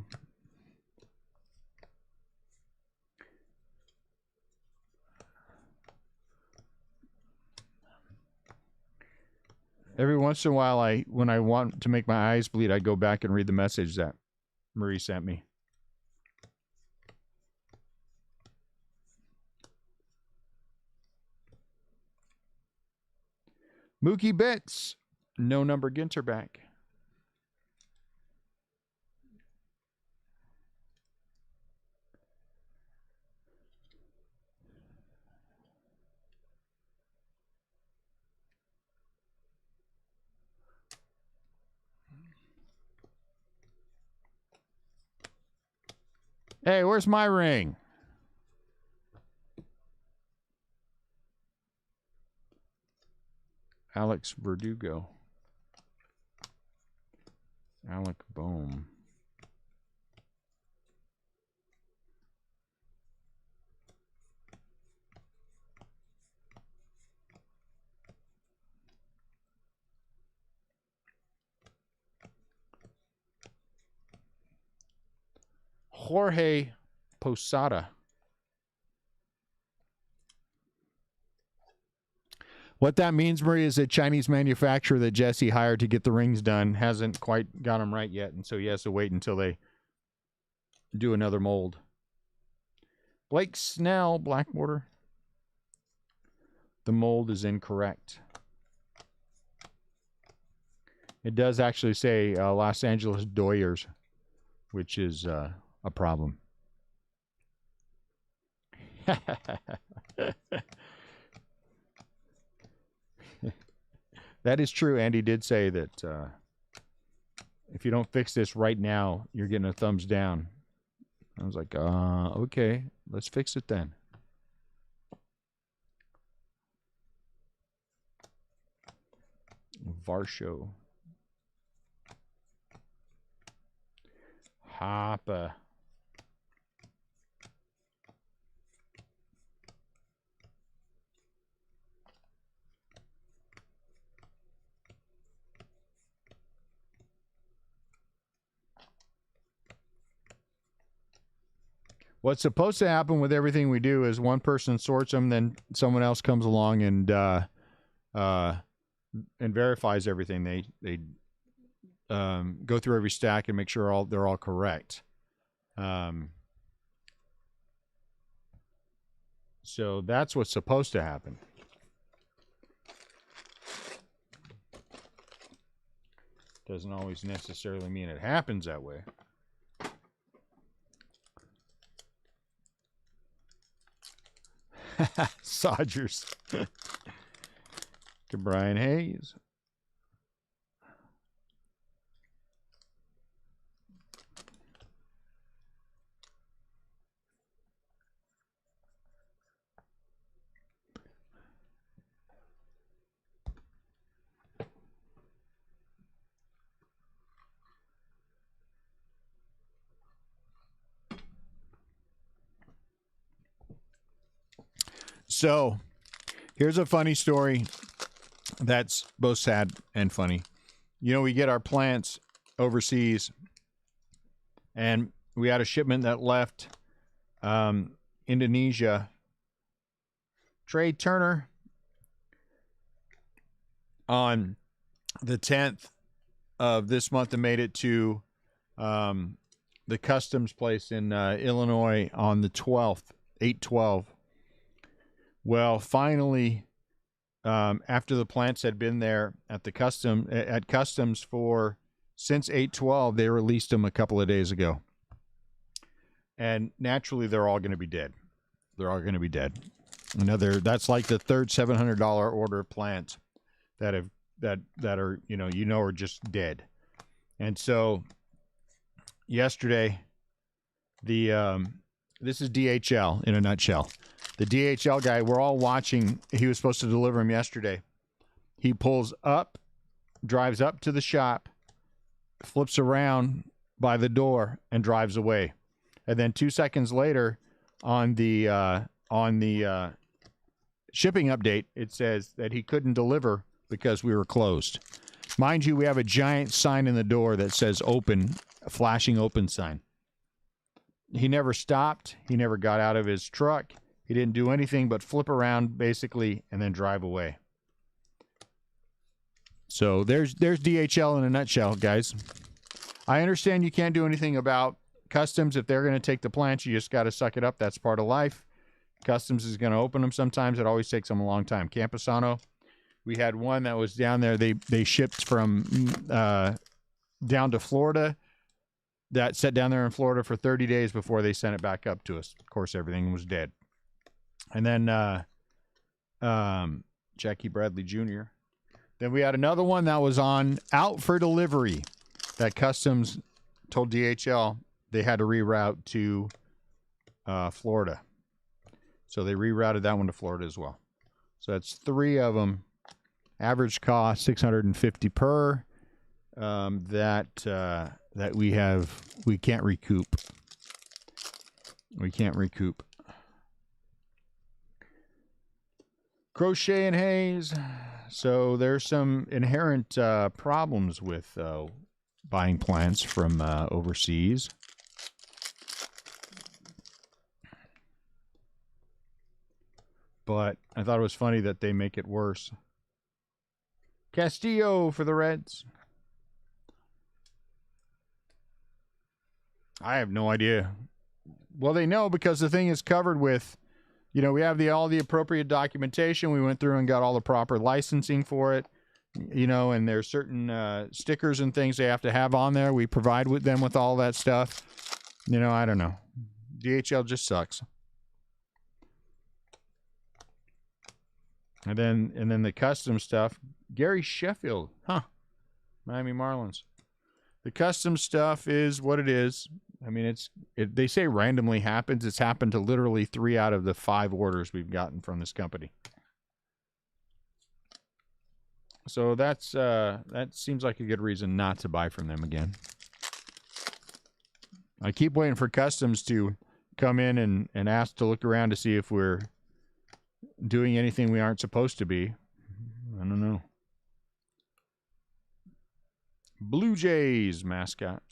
Every once in a while, when I want to make my eyes bleed, I go back and read the message that Marie sent me. Mookie Betts, no number Ginter back. Hey, where's my ring? Alex Verdugo. Alec Bohm. Jorge Posada. What that means, Marie, is a Chinese manufacturer that Jesse hired to get the rings done hasn't quite got them right yet, and so he has to wait until they do another mold. Blake Snell, Blackwater. the mold is incorrect. It does actually say Los Angeles Doyers, which is a problem. That is true. Andy did say that if you don't fix this right now, you're getting a thumbs down. I was like, okay, let's fix it then. Varsho. Hoppa. What's supposed to happen with everything we do is one person sorts them, then someone else comes along and verifies everything. They go through every stack and make sure they're all correct. So that's what's supposed to happen. Doesn't always necessarily mean it happens that way. Sodgers. To Brian Hayes. So, here's a funny story that's both sad and funny. You know, we get our plants overseas, and we had a shipment that left Indonesia. Trey Turner on the 10th of this month and made it to the customs place in Illinois on the 12th, 8/12. Well, finally, after the plants had been there at the customs for since 8/12, they released them a couple of days ago. And naturally, they're all going to be dead. They're all going to be dead. That's like the third $700 order of plants that are are just dead. And so yesterday, this is DHL in a nutshell. The DHL guy, we're all watching. He was supposed to deliver him yesterday. He pulls up, drives up to the shop, flips around by the door, and drives away. And then 2 seconds later, on the shipping update, it says that he couldn't deliver because we were closed. Mind you, we have a giant sign in the door that says open, a flashing open sign. He never stopped. He never got out of his truck. He didn't do anything but flip around, basically, and then drive away. So there's DHL in a nutshell, guys. I understand you can't do anything about customs. If they're going to take the plants, you just got to suck it up. That's part of life. Customs is going to open them sometimes. It always takes them a long time. Camposano, we had one that was down there. They shipped from down to Florida. That sat down there in Florida for 30 days before they sent it back up to us. Of course, everything was dead. And then Jackie Bradley Jr. Then we had another one that was out for delivery that Customs told DHL they had to reroute to Florida. So they rerouted that one to Florida as well. So that's 3 of them. Average cost $650 per. That we can't recoup. We can't recoup. Crochet and Hayes. So there's some inherent problems with buying plants from overseas. But I thought it was funny that they make it worse. Castillo for the Reds. I have no idea. Well, they know because the thing is covered with you know, we have all the appropriate documentation. We went through and got all the proper licensing for it, you know, and there's certain stickers and things they have to have on there. We provide with them with all that stuff. You know, I don't know. DHL just sucks. And then the custom stuff. Gary Sheffield, huh? Miami Marlins. The custom stuff is what it is. I mean, they say randomly happens. It's happened to literally 3 out of the 5 orders we've gotten from this company. So that seems like a good reason not to buy from them again. I keep waiting for customs to come in and ask to look around to see if we're doing anything we aren't supposed to be. I don't know. Blue Jays mascot.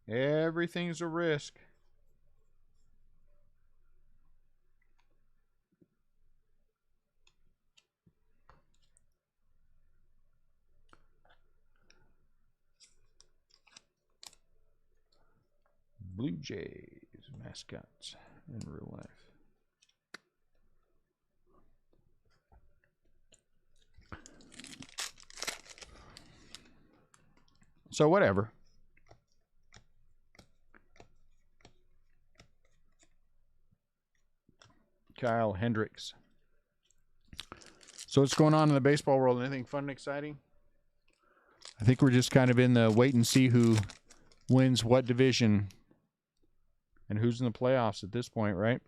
Everything's a risk. Blue Jays mascots in real life. So whatever. Kyle Hendricks. So what's going on in the baseball world? Anything fun and exciting? I think we're just kind of in the wait and see who wins what division and who's in the playoffs at this point, right?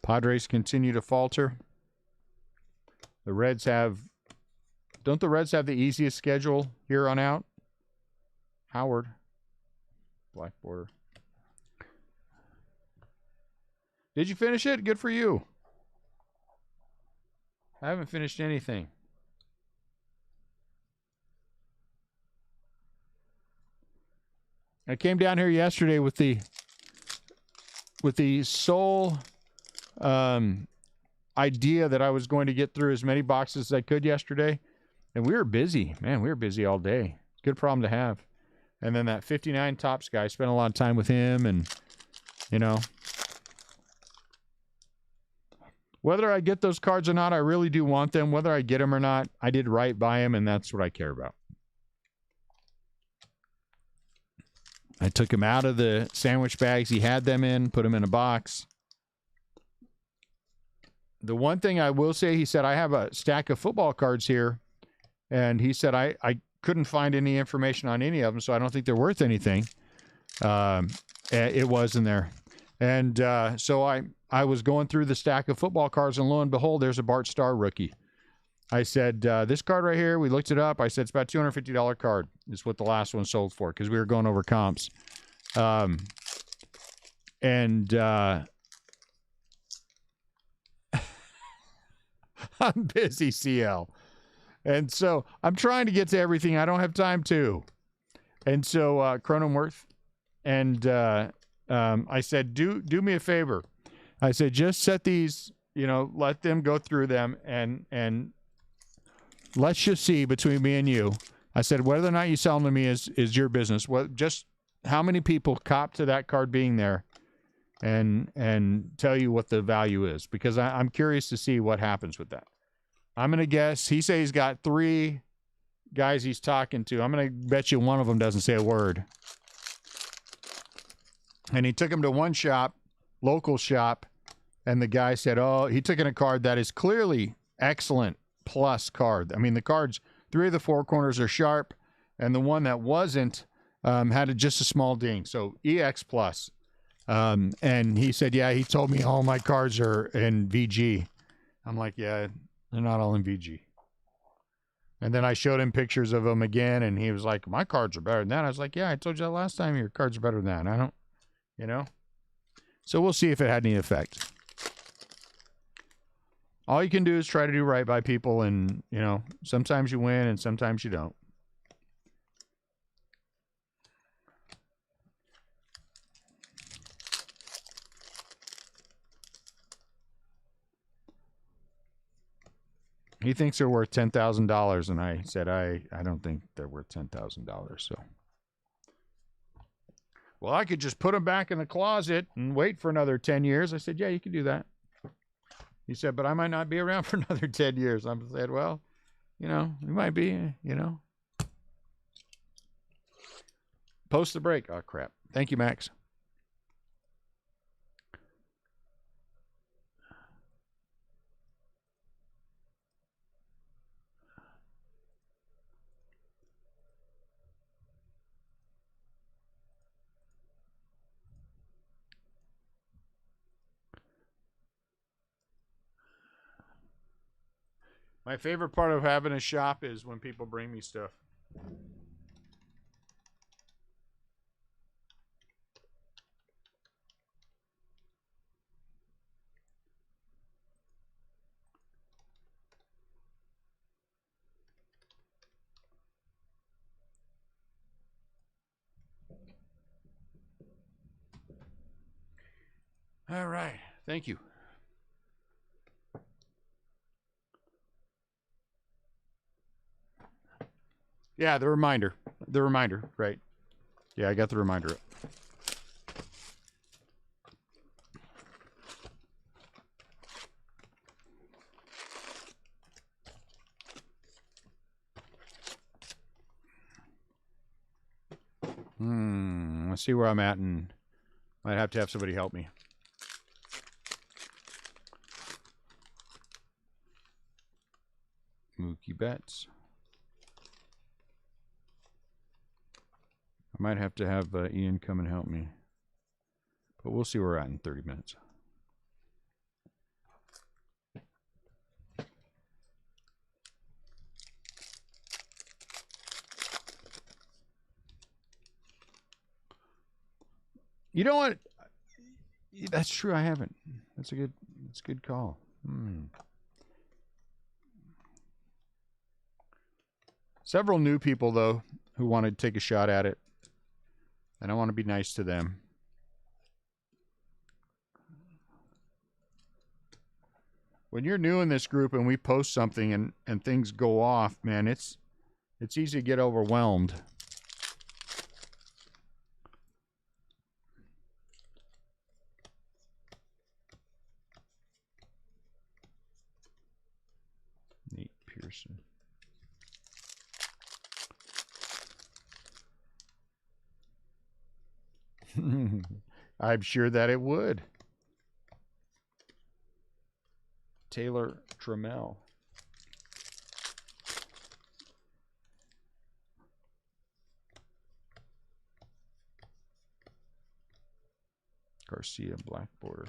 Padres continue to falter. The Reds have... Don't the Reds have the easiest schedule here on out? Howard. Black border. Did you finish it? Good for you. I haven't finished anything. I came down here yesterday with the sole idea that I was going to get through as many boxes as I could yesterday. And we were busy. Man, we were busy all day. Good problem to have. And then that 59 Tops guy, spent a lot of time with him. And, you know, whether I get those cards or not, I really do want them. Whether I get them or not, I did right by him, and that's what I care about. I took him out of the sandwich bags he had them in, put them in a box. The one thing I will say, he said, I have a stack of football cards here. And he said, I couldn't find any information on any of them, so I don't think they're worth anything. It was in there. And so I was going through the stack of football cards, and lo and behold, there's a Bart Starr rookie. I said, this card right here, we looked it up. I said, it's about $250 card. Is what the last one sold for, because we were going over comps. I'm busy, CL. And so I'm trying to get to everything. I don't have time to. And so Cronenworth, and I said, do me a favor. I said, just set these, you know, let them go through them, and let's just see between me and you. I said, whether or not you sell them to me is your business. What, just how many people cop to that card being there, and tell you what the value is, because I'm curious to see what happens with that. I'm going to guess, he says he's got 3 guys he's talking to. I'm going to bet you one of them doesn't say a word. And he took him to one shop, local shop, and the guy said, oh, he took in a card that is clearly excellent plus card. I mean, the cards, 3 of the 4 corners are sharp, and the one that wasn't had just a small ding. So EX plus. And he said, yeah, he told me all my cards are in VG. I'm like, yeah, they're not all in VG. And then I showed him pictures of them again, and he was like, my cards are better than that. I was like, yeah, I told you that last time. Your cards are better than that. I don't, you know. So we'll see if it had any effect. All you can do is try to do right by people, and, you know, sometimes you win and sometimes you don't. He thinks they're worth $10,000, and I said I don't think they're worth $10,000. So, well, I could just put them back in the closet and wait for another 10 years. I said, yeah, you can do that. He said, but I might not be around for another 10 years. I said, well, you know, you might be, you know. Post the break. Oh, crap. Thank you, Max. My favorite part of having a shop is when people bring me stuff. All right. Thank you. Yeah, the reminder. The reminder, right. Yeah, I got the reminder up. Let's see where I'm at, and might have to have somebody help me. Mookie Betts. I might have to have Ian come and help me. But we'll see where we're at in 30 minutes. You know what? That's true. I haven't. That's a good call. Several new people, though, who want to take a shot at it. And I want to be nice to them. When you're new in this group and we post something and things go off, man, it's easy to get overwhelmed. Nate Pearson. I'm sure that it would. Taylor Trammell. Garcia Black Border.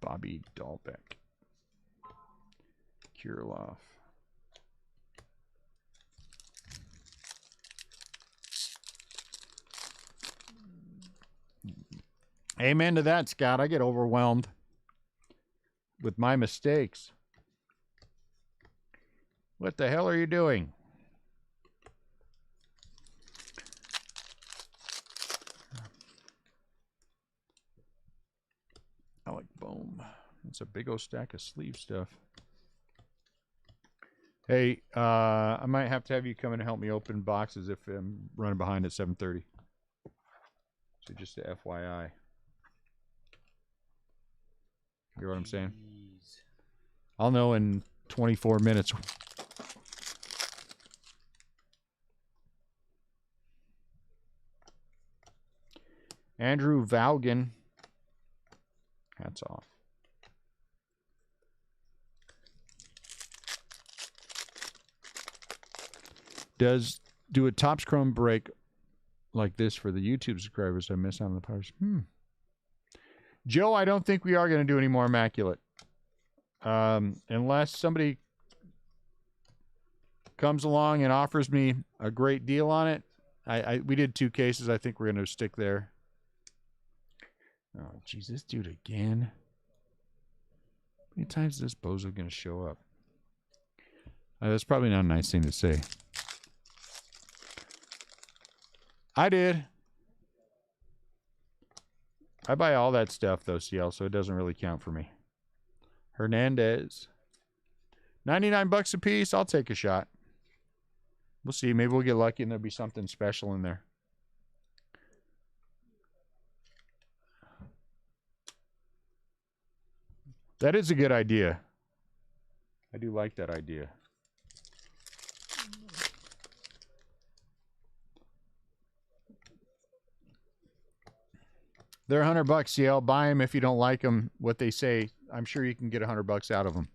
Bobby Dahlbeck. Kirilov. Amen to that, Scott. I get overwhelmed with my mistakes. What the hell are you doing? Alec Bohm. That's a big old stack of sleeve stuff. Hey, I might have to have you come in and help me open boxes if I'm running behind at 7:30. So just a FYI. You know what I'm saying? I'll know in 24 minutes. Andrew Valgan. Hats off. Do a Topps Chrome break like this for the YouTube subscribers I miss out on the powers? Joe, I don't think we are going to do any more Immaculate. Unless somebody comes along and offers me a great deal on it. We did 2 cases. I think we're going to stick there. Oh, geez, this dude again. How many times is this bozo going to show up? That's probably not a nice thing to say. I did. I buy all that stuff, though, CL, so it doesn't really count for me. Hernandez. 99 bucks a piece. I'll take a shot. We'll see. Maybe we'll get lucky and there'll be something special in there. That is a good idea. I do like that idea. They're $100, CL. Buy them if you don't like them. What they say, I'm sure you can get $100 out of them.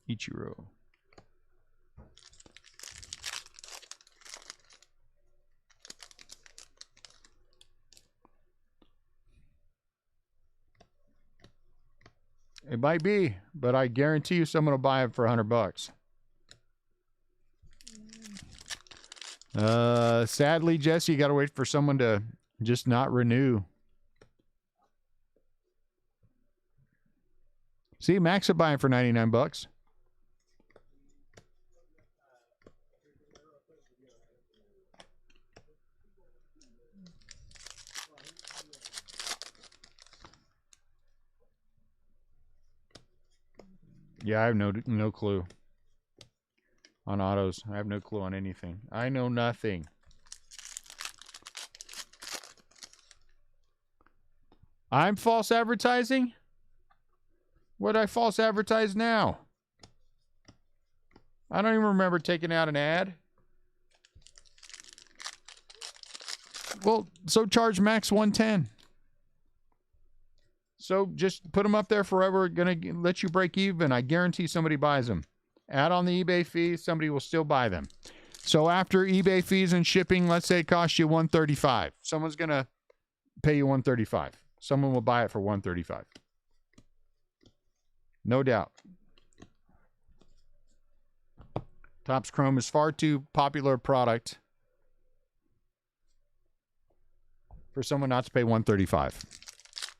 Ichiro. It might be, but I guarantee you someone will buy it for $100. Sadly, Jesse, you got to wait for someone to just not renew. See, Max will buy it for 99 bucks. Yeah, I have no clue on autos. I have no clue on anything. I know nothing. I'm false advertising? What did I false advertise now? I don't even remember taking out an ad. Well, so charge Max 110. So just put them up there forever. Gonna let you break even. I guarantee somebody buys them. Add on the eBay fee, somebody will still buy them. So after eBay fees and shipping, let's say it costs you $135. Someone's gonna pay you $135. Someone will buy it for $135. No doubt. Topps Chrome is far too popular a product for someone not to pay $135.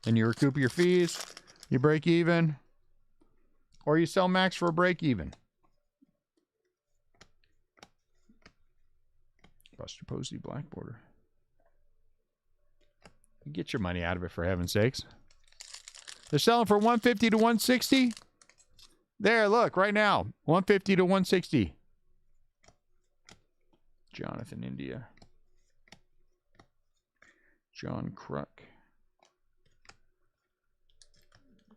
And you recoup your fees, you break even, or you sell Max for a break even. Buster Posey, black border. Get your money out of it, for heaven's sakes. They're selling for $150 to $160. There, look, right now. $150 to $160. Jonathan India. John Kruk.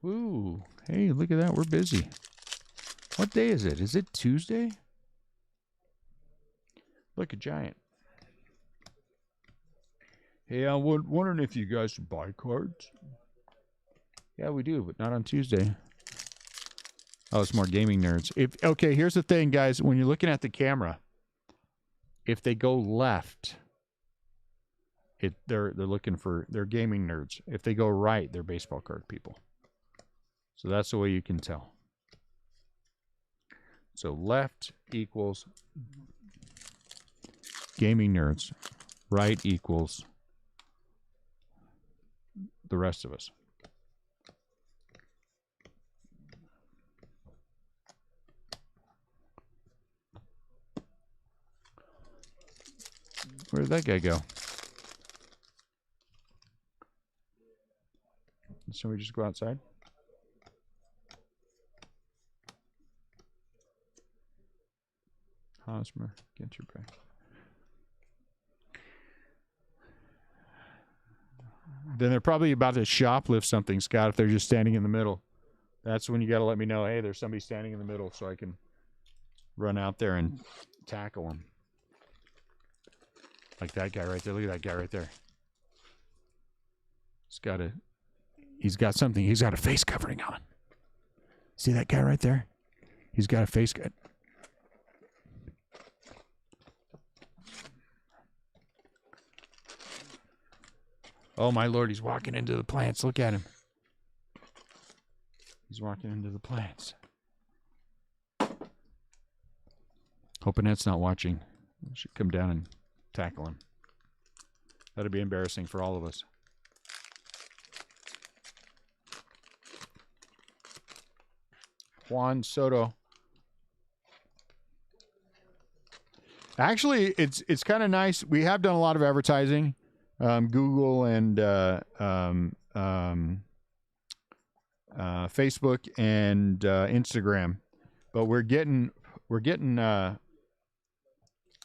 Ooh, hey, look at that. We're busy. What day is it? Is it Tuesday? Look, a giant. Hey, I was wondering if you guys buy cards. Yeah, we do, but not on Tuesday. Oh, it's more gaming nerds. Okay, here's the thing, guys. When you're looking at the camera, if they go left, they're gaming nerds. If they go right, they're baseball card people. So that's the way you can tell. So left equals gaming nerds. Right equals the rest of us. Where did that guy go? Did somebody just go outside? Hosmer, Ginter back. Then they're probably about to shoplift something, Scott, if they're just standing in the middle. That's when you got to let me know, hey, there's somebody standing in the middle, so I can run out there and tackle them. Like that guy right there. Look at that guy right there. He's got something. He's got a face covering on. See that guy right there? He's got a face cut. Oh, my Lord, he's walking into the plants. Look at him. He's walking into the plants. Hoping that's not watching. I should come down and tackle him. That'd be embarrassing for all of us. Juan Soto. Actually, it's kind of nice. We have done a lot of advertising, Google and Facebook and Instagram, but we're getting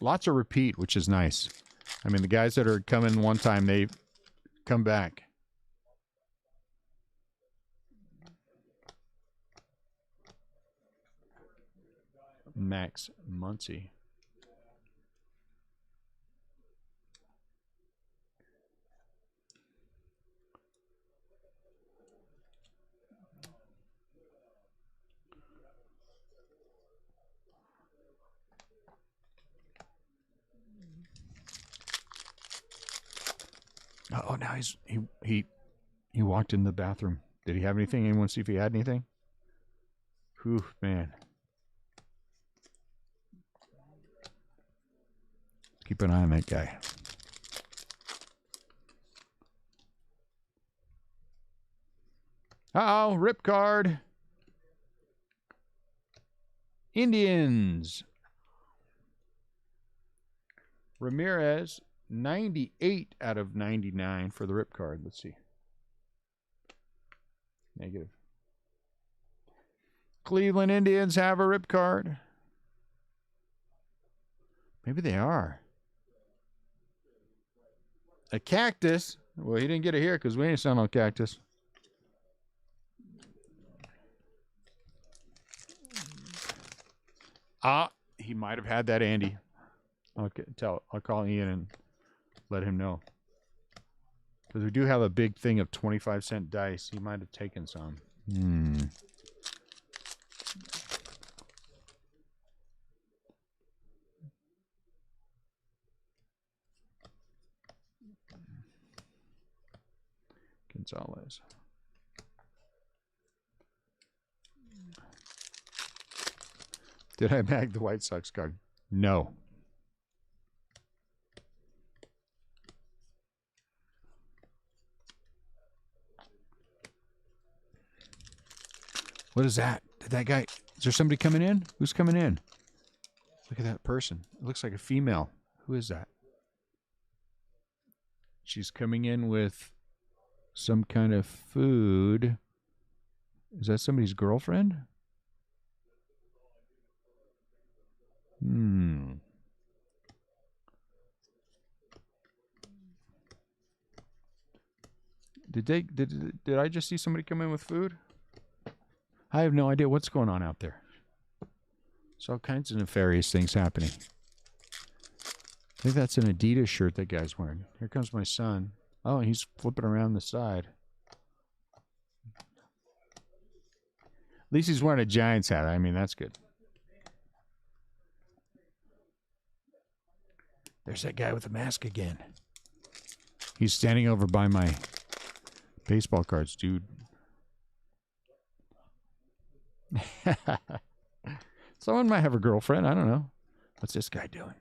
lots of repeat, which is nice. I mean, the guys that are coming one time, they come back. Max Muncie. Oh, now he walked in the bathroom. Did he have anything? Anyone see if he had anything? Whew, man. Keep an eye on that guy. Uh-oh, rip card. Indians. Ramirez, 98 out of 99 for the rip card. Let's see. Negative. Cleveland Indians have a rip card. Maybe they are. A cactus. Well, he didn't get it here because we ain't selling no cactus. He might have had that, Andy. I'll call Ian and let him know. Because we do have a big thing of 25-cent dice. He might have taken some. Gonzalez. Did I bag the White Sox card? No. What is that? Did that guy... Is there somebody coming in? Who's coming in? Look at that person. It looks like a female. Who is that? She's coming in with some kind of food. Is that somebody's girlfriend? Did I just see somebody come in with food? I have no idea what's going on out there. There's all kinds of nefarious things happening. I think that's an Adidas shirt that guy's wearing. Here comes my son. Oh, he's flipping around the side. At least he's wearing a Giants hat. I mean, that's good. There's that guy with the mask again. He's standing over by my baseball cards, dude. Someone might have a girlfriend. I don't know. What's this guy doing?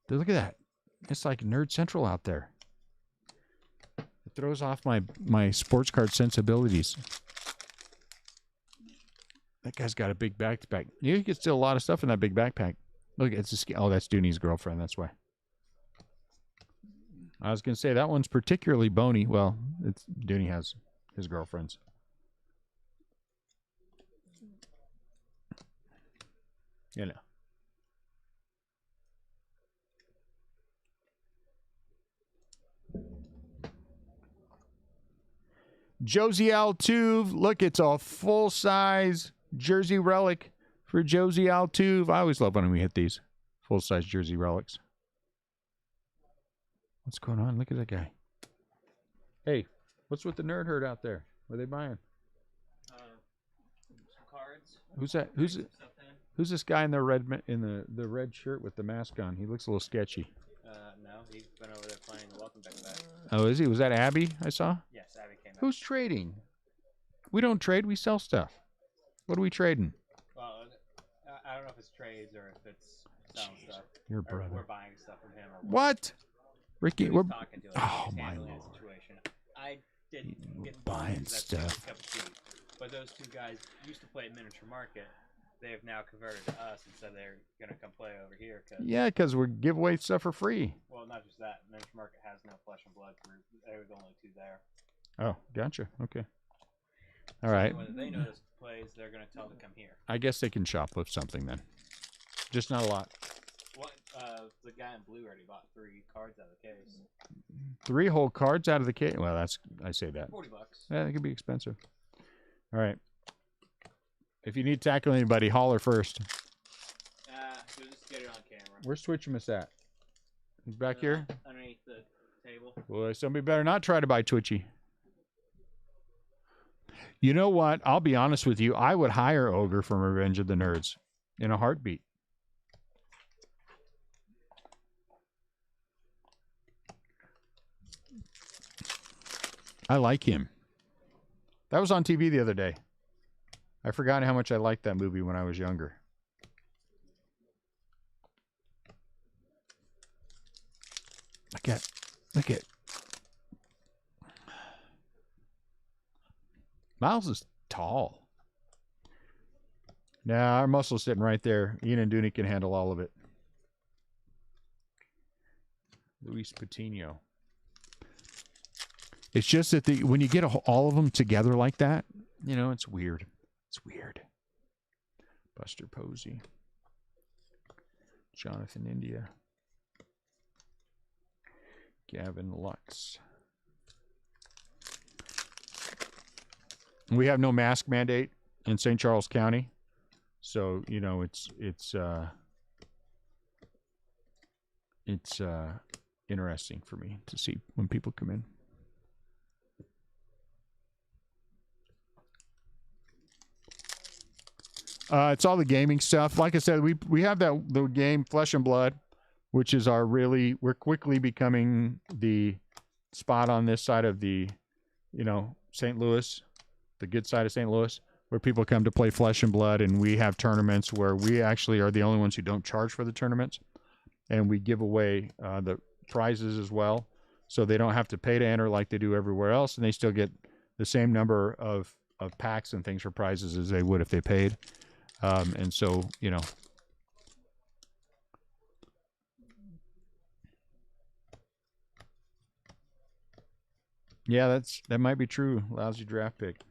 Dude, look at that. It's like Nerd Central out there. It throws off my sports card sensibilities. That guy's got a big backpack. You can steal a lot of stuff in that big backpack. Look, it's a, oh, that's Dooney's girlfriend. That's why. I was going to say that one's particularly bony. Well, it's Dooney has his girlfriends. You know. Josie Altuve. Look, it's a full-size jersey relic for Josie Altuve. I always love when we hit these full-size jersey relics. What's going on? Look at that guy. Hey, what's with the nerd herd out there? What are they buying? Some cards. Who's that? Who's this guy in the red shirt with the mask on? He looks a little sketchy. No, he's been over there playing the welcome back. Oh, is he? Was that Abby I saw? Yes, Abby came back. Who's trading? We don't trade. We sell stuff. What are we trading? Well, I don't know if it's trades or if it's selling stuff. Your Or brother. we're buying stuff from him. Or What? Ricky, He's we're... talking to us. Oh, He's my handling Lord. the situation. I didn't get Buying involved because that's stuff. his cup of tea. But those two guys used to play at Miniature Market, they've now converted to us and said they're gonna come play over here. Cause, Yeah, because we give away stuff for free. well, not just that. Men's Market has no Flesh and Blood group. There was only 2 there. Oh, gotcha. Okay. All So right. when they notice plays, they're gonna tell them to come here. I guess they can shoplift something then. Just not a lot. What? The guy in blue already bought 3 cards out of the case. 3 whole cards out of the case. Well, I say that. $40. Yeah, it could be expensive. All right. If you need to tackle anybody, holler first. We'll just get it on camera. Where's Twitchimus at? He's back here? Underneath the table. Boy, somebody better not try to buy Twitchy. You know what? I'll be honest with you. I would hire Ogre from Revenge of the Nerds in a heartbeat. I like him. That was on TV the other day. I forgot how much I liked that movie when I was younger. Look at. Miles is tall. Nah, our muscle's sitting right there. Ian and Dooney can handle all of it. Luis Patino. It's just that when you get all of them together like that, you know, it's weird. It's weird. Buster Posey. Jonathan India. Gavin Lux. We have no mask mandate in St. Charles County. So, you know, it's interesting for me to see when people come in. It's all the gaming stuff. Like I said, we have the game Flesh and Blood, which is we're quickly becoming the spot on this side of the, you know, St. Louis, the good side of St. Louis, where people come to play Flesh and Blood, and we have tournaments where we actually are the only ones who don't charge for the tournaments, and we give away the prizes as well, so they don't have to pay to enter like they do everywhere else, and they still get the same number of packs and things for prizes as they would if they paid. And so, you know, yeah, that might be true. Lousy draft pick.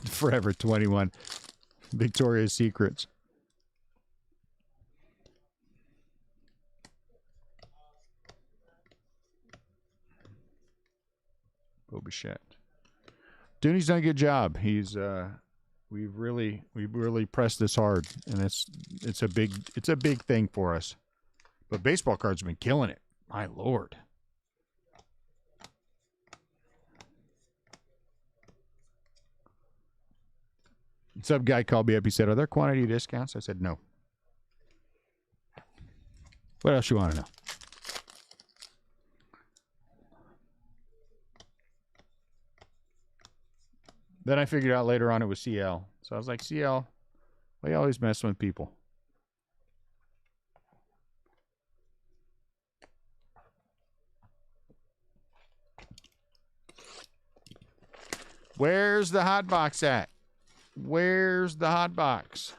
Forever 21. Victoria's Secrets. Bobichette. Dooney's done a good job. He's we've really pressed this hard, and it's a big thing for us. But baseball cards have been killing it. My Lord. Some guy called me up. He said, "Are there quantity discounts?" I said, "No." What else you want to know? Then I figured out later on it was CL. So I was like, CL, why you always messing with people? Where's the hot box at? Where's the hot box?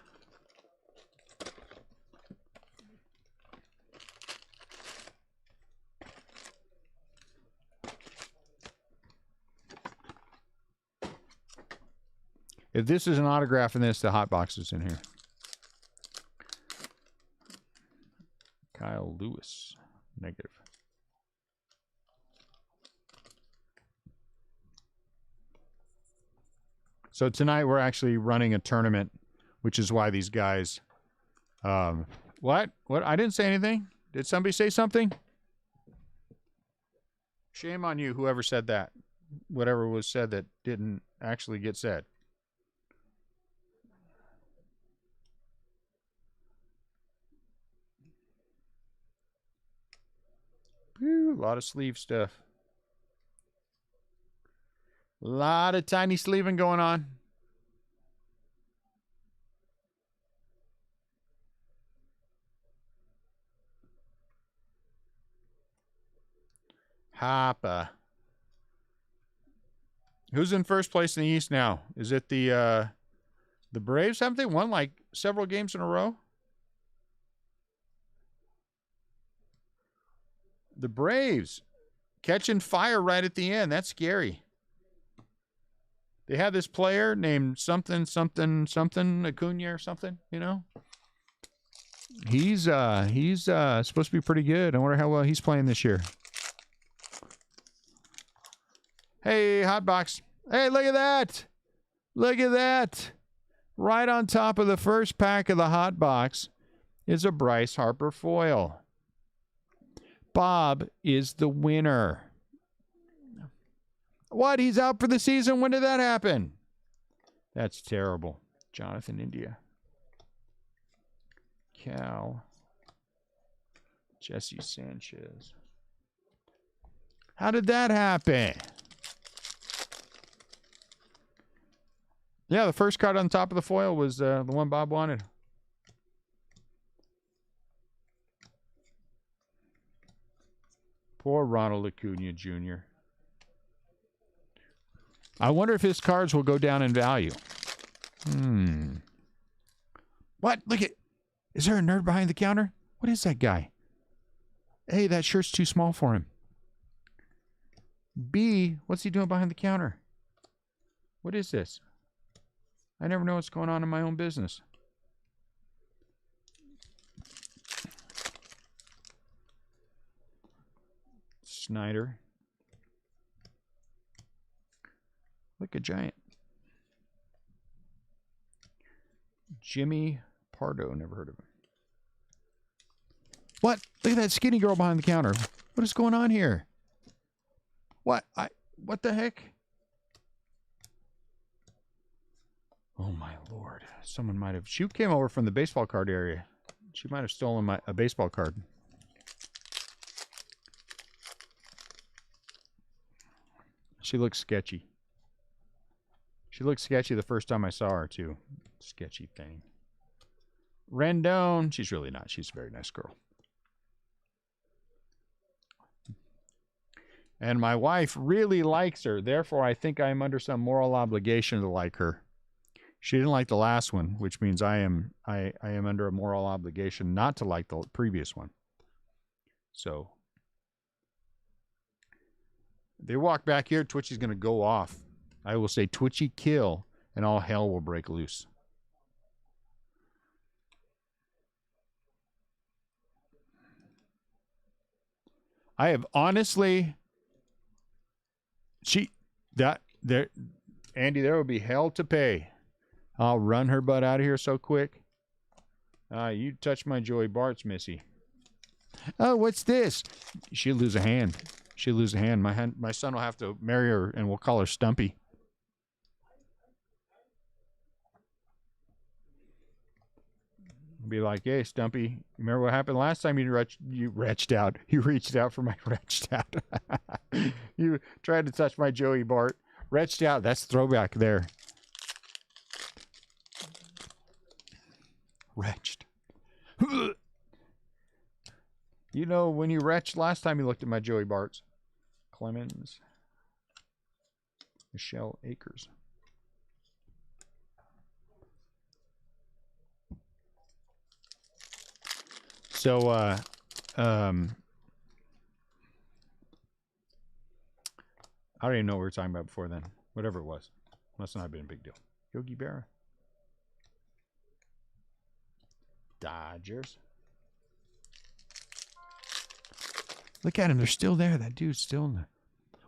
If this is an autograph in this, the hot box is in here. Kyle Lewis, negative. So tonight we're actually running a tournament, which is why these guys. What? I didn't say anything. Did somebody say something? Shame on you, whoever said that. Whatever was said that didn't actually get said. Whew, a lot of sleeve stuff. A lot of tiny sleeving going on. Hoppa. Who's in first place in the East now? Is it the The Braves, haven't they won like several games in a row? The Braves catching fire right at the end. That's scary. They have this player named something Acuna or something, you know? He's supposed to be pretty good. I wonder how well he's playing this year. Hey, Hotbox. Hey, look at that. Look at that. Right on top of the first pack of the Hotbox is a Bryce Harper foil. Bob is the winner. What? He's out for the season? When did that happen? That's terrible. Jonathan India. Cal. Jesse Sanchez. How did that happen? Yeah, the first card on top of the foil was the one Bob wanted. Poor Ronald Acuna Jr. I wonder if his cards will go down in value. What? Look at... Is there a nerd behind the counter? What is that guy? Hey, that shirt's too small for him. B, what's he doing behind the counter? What is this? I never know what's going on in my own business. Snyder. Look, a giant. Jimmy Pardo, never heard of him. What? Look at that skinny girl behind the counter. What is going on here? What? What the heck? Oh my Lord. Someone might have... She came over from the baseball card area. She might have stolen a baseball card. She looks sketchy. She looked sketchy the first time I saw her, too. Sketchy thing. Rendon. She's really not. She's a very nice girl. And my wife really likes her. Therefore, I think I am under some moral obligation to like her. She didn't like the last one, which means I am under a moral obligation not to like the previous one. So, if they walk back here, Twitchy's going to go off. I will say Twitchy kill, and all hell will break loose. I have honestly... Andy, there will be hell to pay. I'll run her butt out of here so quick. You touch my Joey Bart's, Missy. Oh, what's this? She'll lose a hand. She'll lose a hand. My son will have to marry her, and we'll call her Stumpy. Be like, hey, Stumpy, you remember what happened last time you reached out? You reached out for my retched out. You tried to touch my Joey Bart. Retched out. That's throwback there. Retched. You know, when you retched last time you looked at my Joey Barts. Clemens. Michelle Akers. So, I don't even know what we were talking about before then. Whatever it was. Must not have been a big deal. Yogi Berra. Dodgers. Look at him. They're still there. That dude's still in there.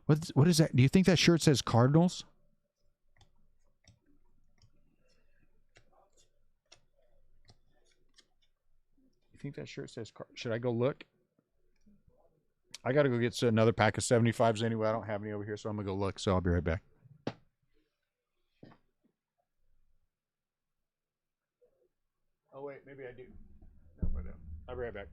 What is that? Do you think that shirt says Cardinals? You think that shirt says should I go look? I got to go get another pack of 75s anyway. I don't have any over here, so I'm going to go look. So I'll be right back. Oh, wait. Maybe I do. No, I don't. I'll be right back.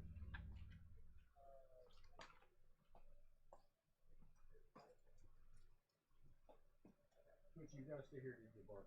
You got to stay here to eat your bar.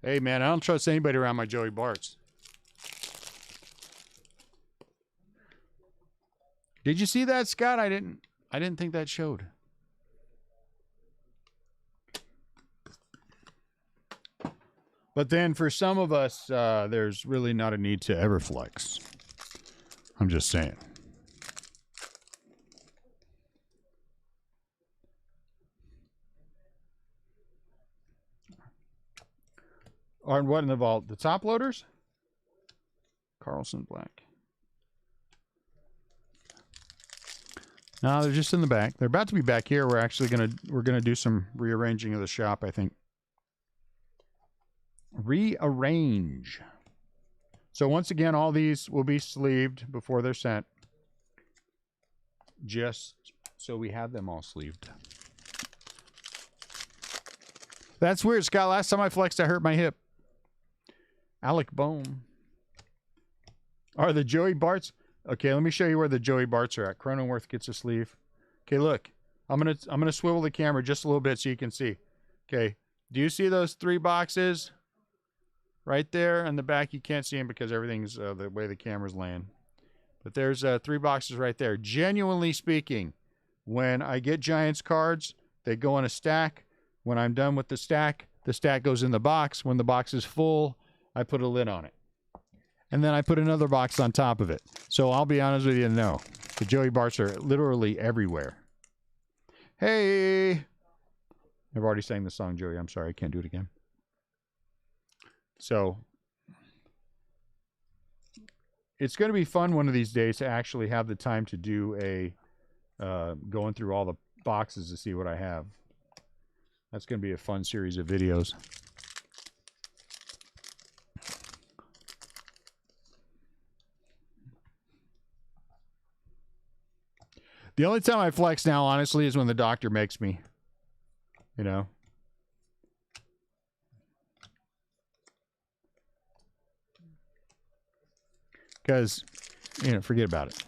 Hey, man, I don't trust anybody around my Joey Barts. Did you see that, Scott? I didn't think that showed. But then for some of us, there's really not a need to ever flex. I'm just saying. Or what in the vault? The top loaders? Carlson Black. No, they're just in the back. They're about to be back here. We're gonna do some rearranging of the shop, I think. Rearrange. So once again, all these will be sleeved before they're sent. Just so we have them all sleeved. That's weird, Scott. Last time I flexed, I hurt my hip. Alec Bohm. Are the Joey Barts? Okay, let me show you where the Joey Barts are at. Cronenworth gets a sleeve. Okay, look. I'm gonna swivel the camera just a little bit so you can see. Okay. Do you see those 3 boxes? Right there in the back, you can't see them because everything's the way the camera's laying. But there's 3 boxes right there. Genuinely speaking, when I get Giants cards, they go in a stack. When I'm done with the stack goes in the box. When the box is full, I put a lid on it. And then I put another box on top of it. So I'll be honest with you, no. The Joey Barts are literally everywhere. Hey! I've already sang the song, Joey. I'm sorry, I can't do it again. So, it's going to be fun one of these days to actually have the time to do a going through all the boxes to see what I have. That's going to be a fun series of videos. The only time I flex now, honestly, is when the doctor makes me. You know? Because, you know, forget about it.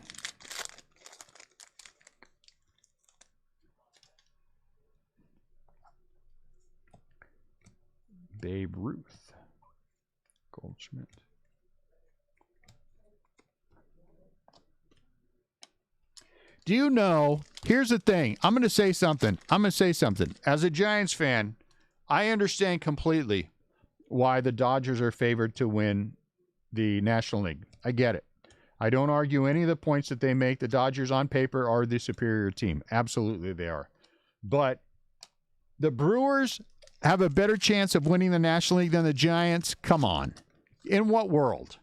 Babe Ruth. Goldschmidt. Do you know, here's the thing. I'm going to say something. As a Giants fan, I understand completely why the Dodgers are favored to win the National League. I get it. I don't argue any of the points that they make. The Dodgers on paper are the superior team. Absolutely they are. But the Brewers have a better chance of winning the National League than the Giants? Come on. In what world?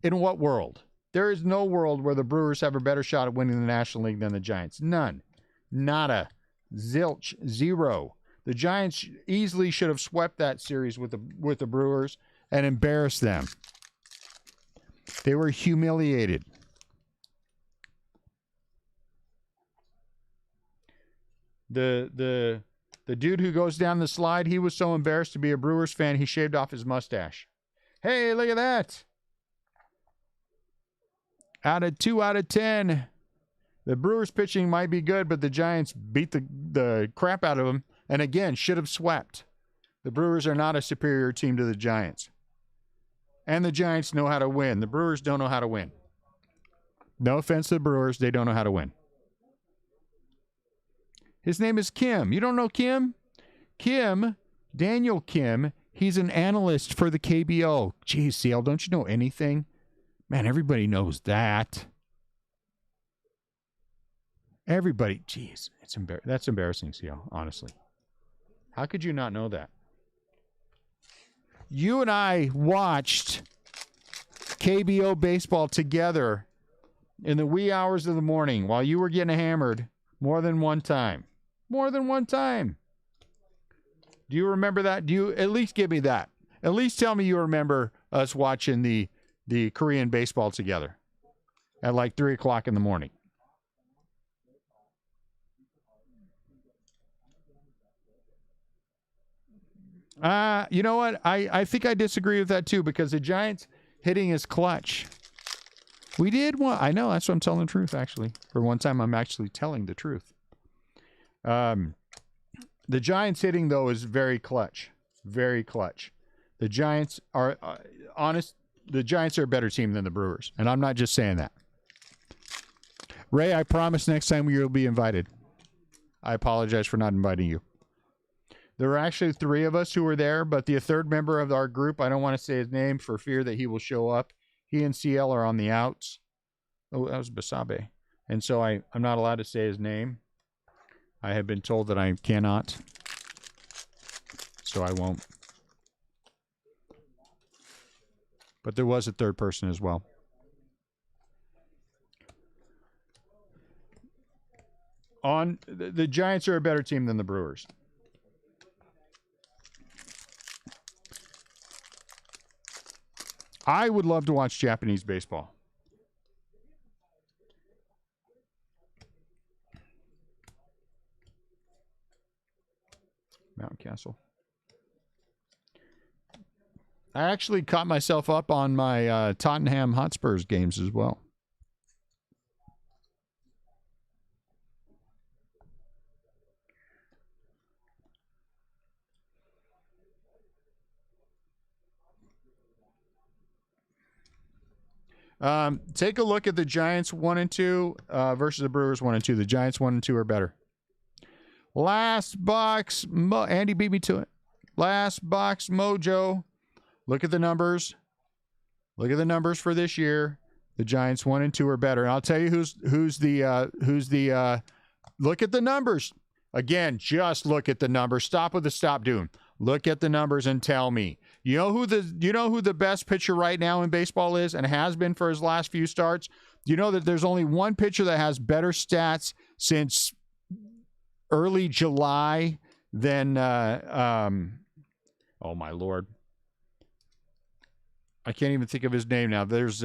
In what world? There is no world where the Brewers have a better shot at winning the National League than the Giants. None. Nada. Zilch. Zero. The Giants easily should have swept that series with the Brewers and embarrassed them. They were humiliated. The dude who goes down the slide, he was so embarrassed to be a Brewers fan, he shaved off his mustache. Hey, look at that. 2 out of 10. The Brewers pitching might be good, but the Giants beat the crap out of them, and again, should have swept. The Brewers are not a superior team to the Giants. And the Giants know how to win. The Brewers don't know how to win. No offense to the Brewers, they don't know how to win. His name is Kim. You don't know Kim? Daniel Kim, he's an analyst for the KBO. Geez, CL, don't you know anything? Man, everybody knows that. Everybody, geez, that's embarrassing, CL, honestly. How could you not know that? You and I watched KBO baseball together in the wee hours of the morning while you were getting hammered more than one time. More than one time. Do you remember that? Do you at least give me that? At least tell me you remember us watching the Korean baseball together at like 3 o'clock in the morning. You know what? I think I disagree with that too, because the Giants hitting is clutch. We did one. I know, that's what I'm telling the truth, actually. For one time, I'm actually telling the truth. The Giants hitting, though, is very clutch. Very clutch. The Giants are honest. The Giants are a better team than the Brewers, and I'm not just saying that. Ray, I promise next time you'll be invited. I apologize for not inviting you. There were actually 3 of us who were there, but the third member of our group, I don't want to say his name for fear that he will show up. He and CL are on the outs. Oh, that was Basabe. And so I'm not allowed to say his name. I have been told that I cannot. So I won't. But there was a third person as well. The Giants are a better team than the Brewers. I would love to watch Japanese baseball. Mountain Castle. I actually caught myself up on my Tottenham Hotspurs games as well. Take a look at the Giants 1 and 2 versus the Brewers 1 and 2. The Giants 1 and 2 are better. Last box, Andy beat me to it. Last box mojo. Look at the numbers. Look at the numbers for this year. The Giants 1 and 2 are better. And I'll tell you who's the look at the numbers. Again, just look at the numbers. Stop with the stop doing. Look at the numbers and tell me. You know who the best pitcher right now in baseball is and has been for his last few starts? You know that there's only one pitcher that has better stats since early July than oh my Lord. I can't even think of his name now. There's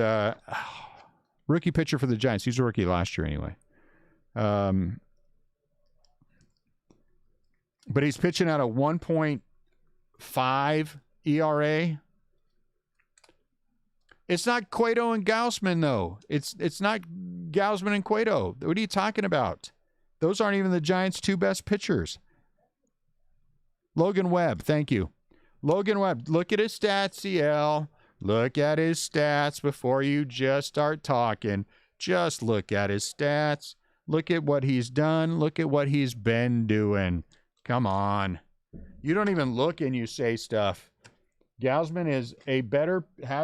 rookie pitcher for the Giants. He's a rookie last year anyway. But he's pitching at a 1.5 ERA. It's not Cueto and Gausman, though. It's not Gausman and Cueto. What are you talking about? Those aren't even the Giants' 2 best pitchers. Logan Webb, thank you. Logan Webb, look at his stats, CL. Look at his stats before you just start talking. Just look at his stats. Look at what he's done. Look at what he's been doing. Come on. You don't even look and you say stuff. Gausman has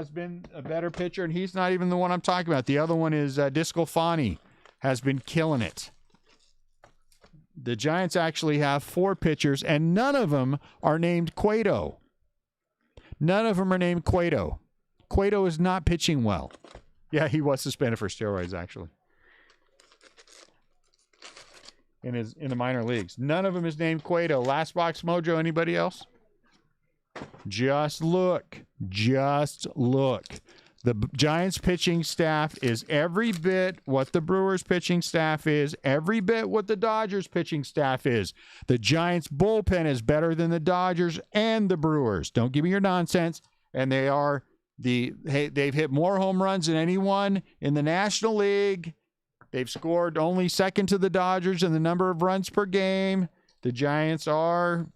been a better pitcher, and he's not even the one I'm talking about. The other one is Discofani, has been killing it. The Giants actually have 4 pitchers, and none of them are named Cueto. None of them are named Cueto. Cueto is not pitching well. Yeah, he was suspended for steroids, actually. In the minor leagues. None of them is named Cueto. Last box mojo, anybody else? Just look. Just look. The Giants pitching staff is every bit what the Brewers pitching staff is, every bit what the Dodgers pitching staff is. The Giants bullpen is better than the Dodgers and the Brewers. Don't give me your nonsense. And they've hit more home runs than anyone in the National League. They've scored only second to the Dodgers in the number of runs per game. The Giants are a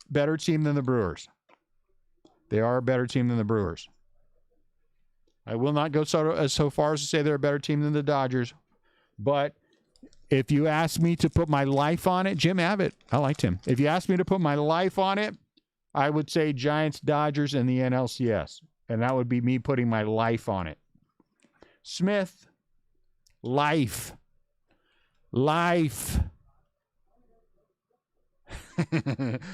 better team than the Brewers. They are a better team than the Brewers. I will not go so far as to say they're a better team than the Dodgers. But if you ask me to put my life on it, Jim Abbott, I liked him. If you ask me to put my life on it, I would say Giants, Dodgers, and the NLCS. And that would be me putting my life on it. Smith, life. Life.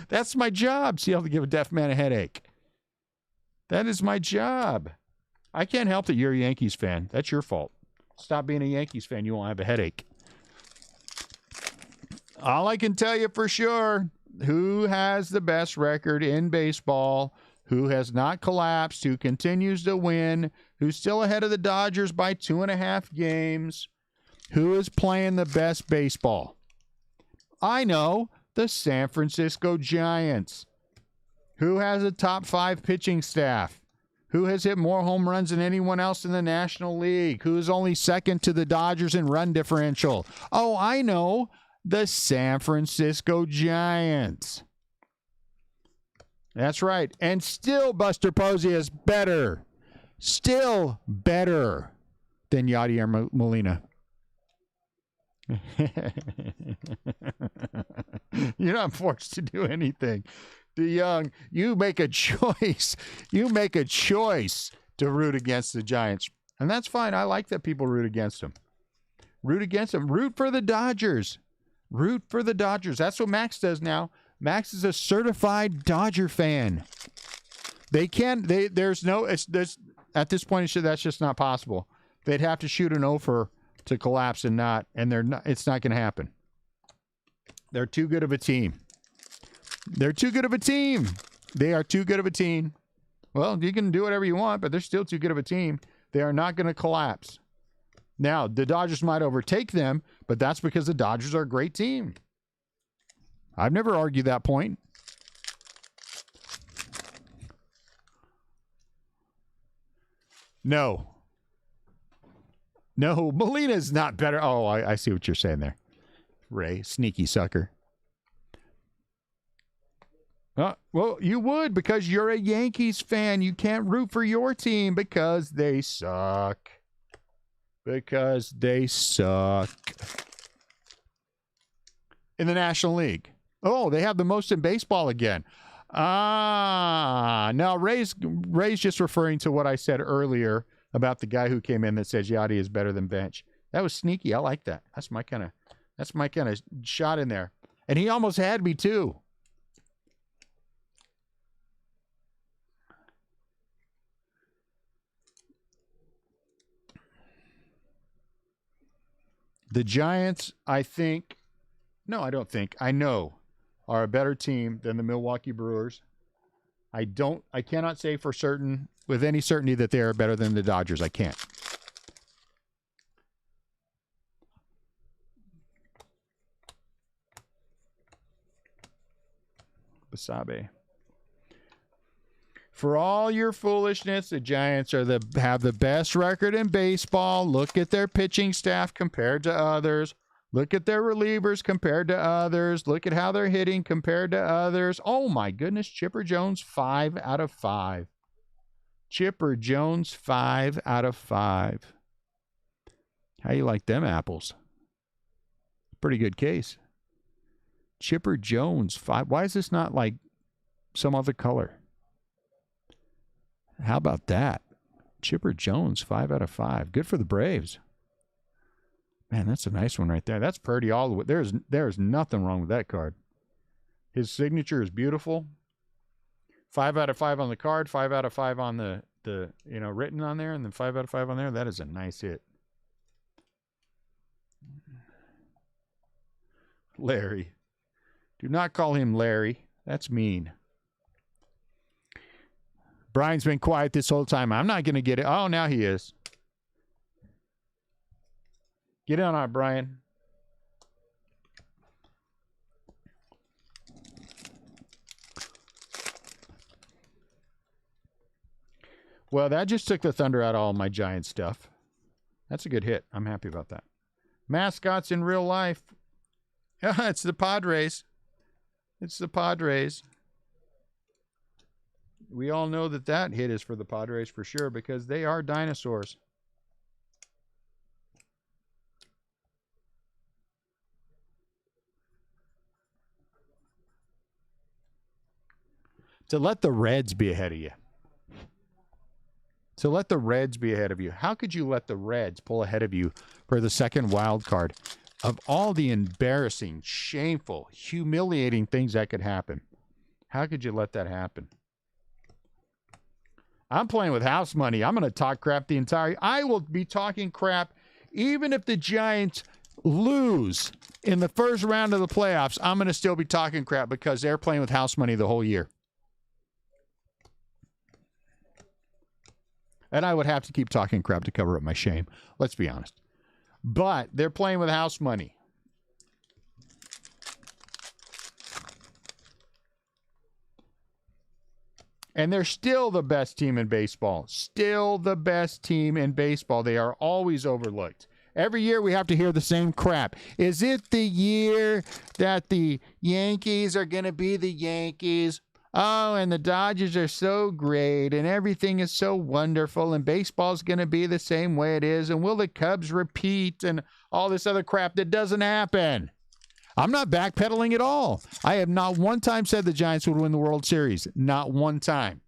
That's my job. See how to give a deaf man a headache. That is my job. I can't help that you're a Yankees fan. That's your fault. Stop being a Yankees fan. You won't have a headache. All I can tell you for sure, who has the best record in baseball, who has not collapsed, who continues to win, who's still ahead of the Dodgers by 2.5 games, who is playing the best baseball? I know, the San Francisco Giants. Who has a top 5 pitching staff? Who has hit more home runs than anyone else in the National League? Who is only second to the Dodgers in run differential? Oh, I know. The San Francisco Giants. That's right. And still Buster Posey is better. Still better than Yadier Molina. You're not forced to do anything. DeYoung, you make a choice. You make a choice to root against the Giants. And that's fine. I like that people root against them. Root against them. Root for the Dodgers. Root for the Dodgers. That's what Max does now. Max is a certified Dodger fan. They can't. There's no. There's at this point. That's just not possible. They'd have to shoot an offer to collapse and not. And they're not. It's not going to happen. They're too good of a team. They're too good of a team. They are too good of a team. Well, you can do whatever you want, but they're still too good of a team. They are not going to collapse. Now, the Dodgers might overtake them, but that's because the Dodgers are a great team. I've never argued that point. No. No, Molina's not better. Oh, I see what you're saying there. Ray, sneaky sucker. Well, you would because you're a Yankees fan. You can't root for your team because they suck. Because they suck. In the National League. Oh, they have the most in baseball again. Now Ray's just referring to what I said earlier about the guy who came in that says Yachty is better than Bench. That was sneaky. I like that. That's my kind of shot in there. And he almost had me too. The Giants, I know, are a better team than the Milwaukee Brewers. I cannot say for certain, with any certainty, that they are better than the Dodgers. I can't. Basabe. For all your foolishness, the Giants have the best record in baseball. Look at their pitching staff compared to others. Look at their relievers compared to others. Look at how they're hitting compared to others. Oh, my goodness. Chipper Jones, 5 out of 5. Chipper Jones, 5 out of 5. How you like them apples? Pretty good case. Chipper Jones, 5. Why is this not like some other color? How about that? Chipper Jones, 5 out of 5. Good for the Braves. Man, that's a nice one right there. That's Purdy all the way. There's nothing wrong with that card. His signature is beautiful. 5 out of 5 on the card, 5 out of 5 on the written on there, and then 5 out of 5 on there. That is a nice hit. Larry. Do not call him Larry. That's mean. Brian's been quiet this whole time. I'm not going to get it. Oh, now he is. Get on it, Brian. Well, that just took the thunder out of all my Giant stuff. That's a good hit. I'm happy about that. Mascots in real life. It's the Padres. It's the Padres. We all know that hit is for the Padres for sure because they are dinosaurs. To let the Reds be ahead of you. To let the Reds be ahead of you. How could you let the Reds pull ahead of you for the second wild card? Of all the embarrassing, shameful, humiliating things that could happen, how could you let that happen? I'm playing with house money. I'm going to talk crap the entire... I will be talking crap even if the Giants lose in the first round of the playoffs. I'm going to still be talking crap because they're playing with house money the whole year. And I would have to keep talking crap to cover up my shame. Let's be honest. But they're playing with house money. And they're still the best team in baseball. Still the best team in baseball. They are always overlooked. Every year we have to hear the same crap. Is it the year that the Yankees are going to be the Yankees? Oh, and the Dodgers are so great, and everything is so wonderful, and baseball's going to be the same way it is, and will the Cubs repeat, and all this other crap that doesn't happen. I'm not backpedaling at all. I have not one time said the Giants would win the World Series. Not one time.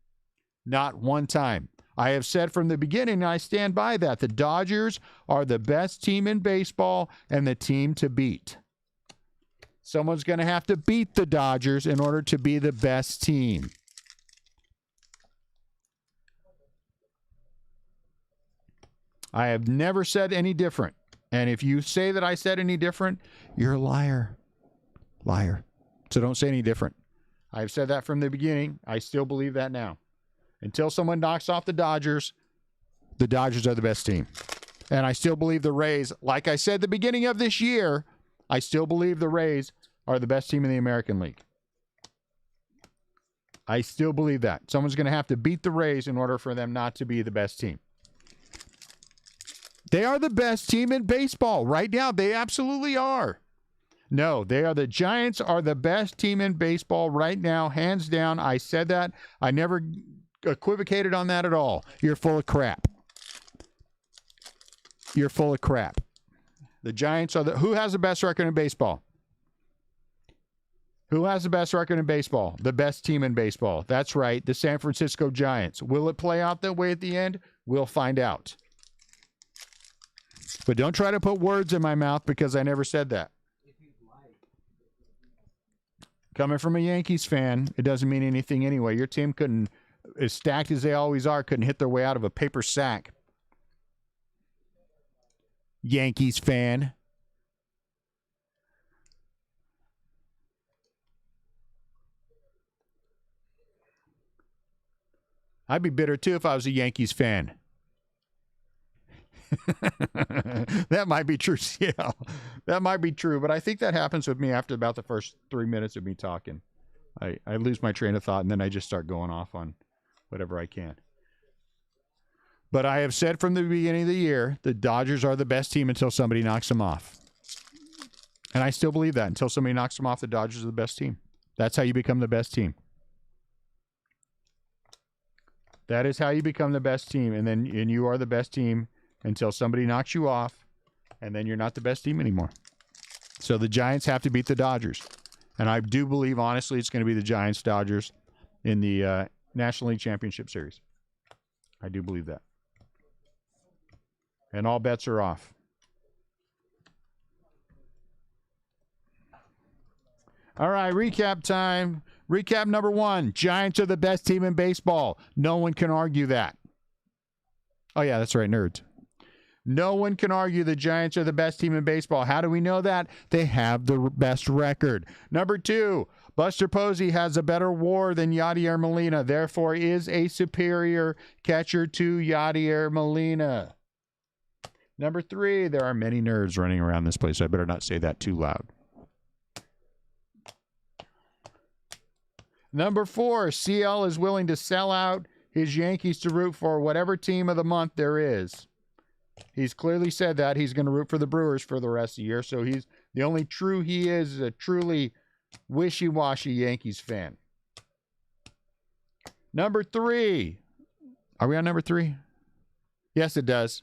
Not one time. I have said from the beginning, and I stand by that, the Dodgers are the best team in baseball and the team to beat. Someone's going to have to beat the Dodgers in order to be the best team. I have never said any different. And if you say that I said any different, you're a liar. Liar. So don't say any different. I've said that from the beginning. I still believe that now. Until someone knocks off the Dodgers are the best team. And I still believe the Rays, like I said at the beginning of this year, I still believe the Rays are the best team in the American League. I still believe that. Someone's going to have to beat the Rays in order for them not to be the best team. They are the best team in baseball right now. They absolutely are. No, the Giants are the best team in baseball right now, hands down. I said that. I never equivocated on that at all. You're full of crap. You're full of crap. The Giants are who has the best record in baseball? Who has the best record in baseball? The best team in baseball. That's right, the San Francisco Giants. Will it play out that way at the end? We'll find out. But don't try to put words in my mouth because I never said that. Coming from a Yankees fan, it doesn't mean anything anyway. Your team couldn't, as stacked as they always are, couldn't hit their way out of a paper sack. Yankees fan. I'd be bitter too if I was a Yankees fan. That might be true, yeah. That might be true, but I think that happens with me after about the first 3 minutes of me talking. I lose my train of thought, and then I just start going off on whatever I can. But I have said from the beginning of the year, the Dodgers are the best team until somebody knocks them off. And I still believe that. Until somebody knocks them off, the Dodgers are the best team. That's how you become the best team. That is how you become the best team, and you are the best team until somebody knocks you off, and then you're not the best team anymore. So the Giants have to beat the Dodgers. And I do believe, honestly, it's going to be the Giants-Dodgers in the National League Championship Series. I do believe that. And all bets are off. All right, recap time. Recap number 1. Giants are the best team in baseball. No one can argue that. Oh, yeah, that's right, nerds. No one can argue the Giants are the best team in baseball. How do we know that? They have the best record. Number 2, Buster Posey has a better WAR than Yadier Molina, therefore is a superior catcher to Yadier Molina. Number 3, there are many nerds running around this place. So I better not say that too loud. Number 4, CL is willing to sell out his Yankees to root for whatever team of the month there is. He's clearly said that he's going to root for the Brewers for the rest of the year. So he's the only true he is a truly wishy-washy Yankees fan. Number 3. Are we on number 3? Yes, it does.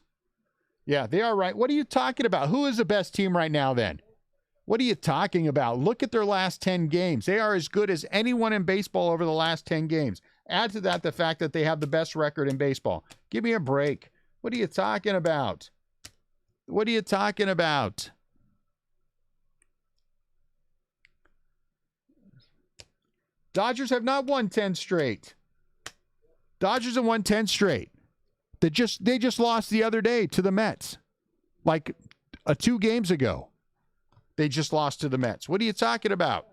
Yeah, they are right. What are you talking about? Who is the best team right now then? What are you talking about? Look at their last 10 games. They are as good as anyone in baseball over the last 10 games. Add to that the fact that they have the best record in baseball. Give me a break. What are you talking about? What are you talking about? Dodgers have not won 10 straight. Dodgers have won 10 straight. They just lost the other day to the Mets. Like 2 games ago. They just lost to the Mets. What are you talking about?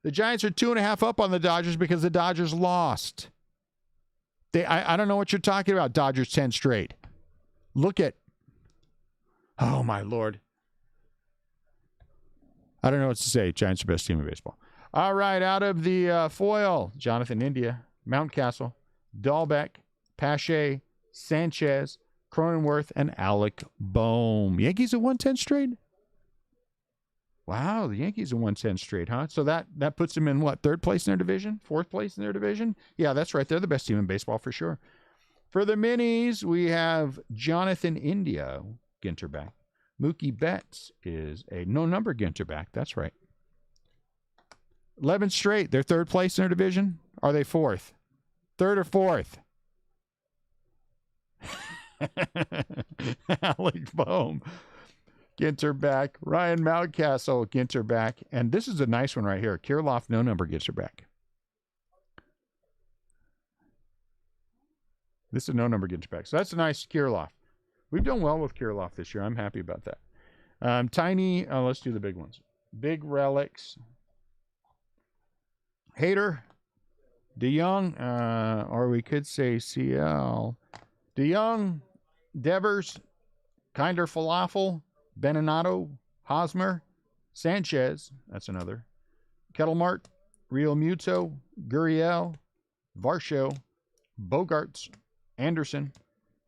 The Giants are 2.5 up on the Dodgers because the Dodgers lost. I don't know what you're talking about, Dodgers 10 straight. Look at, oh my Lord. I don't know what to say. Giants are the best team in baseball. All right, out of the foil, Jonathan India, Mountcastle, Dahlbeck, Pache, Sanchez, Cronenworth, and Alec Boehm. Yankees have won 10 straight? Wow, the Yankees have won 10 straight, huh? So that puts them in what, third place in their division? Fourth place in their division? Yeah, that's right. They're the best team in baseball for sure. For the minis, we have Jonathan India, Ginter back. Mookie Betts is a no-number Ginter back. That's right. 11 straight. They're third place in their division? Are they fourth? Third or fourth? Alec Boehm, Ginter back. Ryan Mountcastle, Ginter back. And this is a nice one right here. Kirilloff, no number, Ginter back. This is no number, Ginter back. So that's a nice Kirilloff. We've done well with Kirilloff this year. I'm happy about that. Tiny, let's do the big ones. Big relics. Hater, DeYoung, or we could say CL. DeYoung, Devers, Kinder Falafel, Beninato, Hosmer, Sanchez, that's another. Kettlemart, Real Muto, Gurriel, Varsho, Bogarts, Anderson,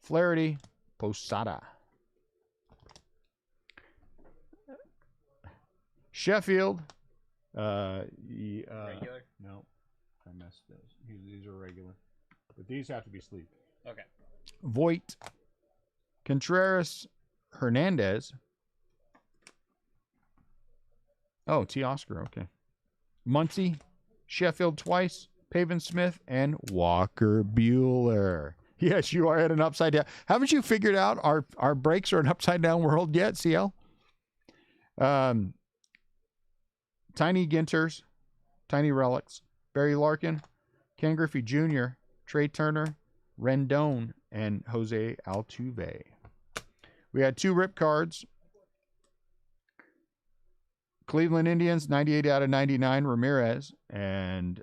Flaherty, Posada. Sheffield, Regular? no, I messed those. These are regular, but these have to be sleeved. Okay. Voit, Contreras, Hernandez. Oh, T. Oscar, okay. Muncy, Sheffield twice, Pavin Smith, and Walker Buehler. Yes, you are at an upside down. Haven't you figured out our breaks are an upside down world yet, CL? Tiny Ginters, Tiny Relics, Barry Larkin, Ken Griffey Jr., Trey Turner, Rendon, and Jose Altuve. We had 2 rip cards. Cleveland Indians, 98 out of 99, Ramirez, and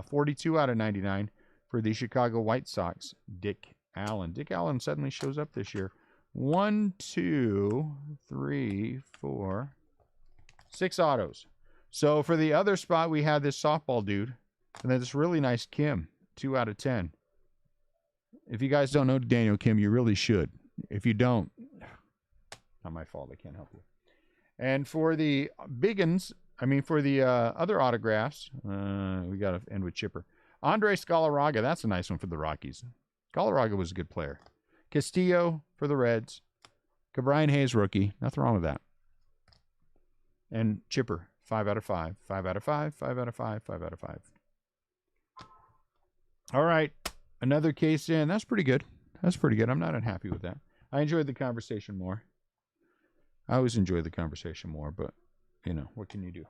42 out of 99 for the Chicago White Sox, Dick Allen. Dick Allen suddenly shows up this year. 1, 2, 3, 4, 6 autos. So for the other spot, we had this softball dude, and then this really nice Kim, 2 out of 10. If you guys don't know Daniel Kim, you really should. If you don't, not my fault. I can't help you. And for the biggins, for the other autographs, we got to end with Chipper. Andres Galarraga, that's a nice one for the Rockies. Galarraga was a good player. Castillo for the Reds. Brian Hayes, rookie. Nothing wrong with that. And Chipper, 5 out of 5. 5 out of 5, 5 out of 5, 5 out of 5. All right. Another case in. That's pretty good. That's pretty good. I'm not unhappy with that. I enjoyed the conversation more. I always enjoy the conversation more, but, what can you do?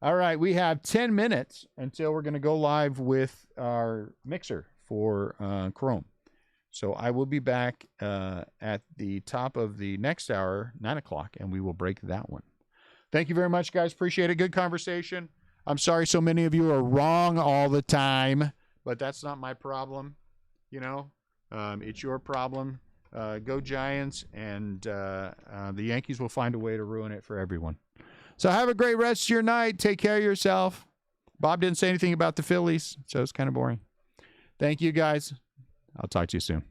All right, we have 10 minutes until we're going to go live with our mixer for Chrome. So I will be back at the top of the next hour, 9 o'clock, and we will break that one. Thank you very much, guys. Appreciate it. Good conversation. I'm sorry so many of you are wrong all the time, but that's not my problem. It's your problem. Go Giants, and the Yankees will find a way to ruin it for everyone. So have a great rest of your night. Take care of yourself. Bob didn't say anything about the Phillies, so it's kind of boring. Thank you, guys. I'll talk to you soon.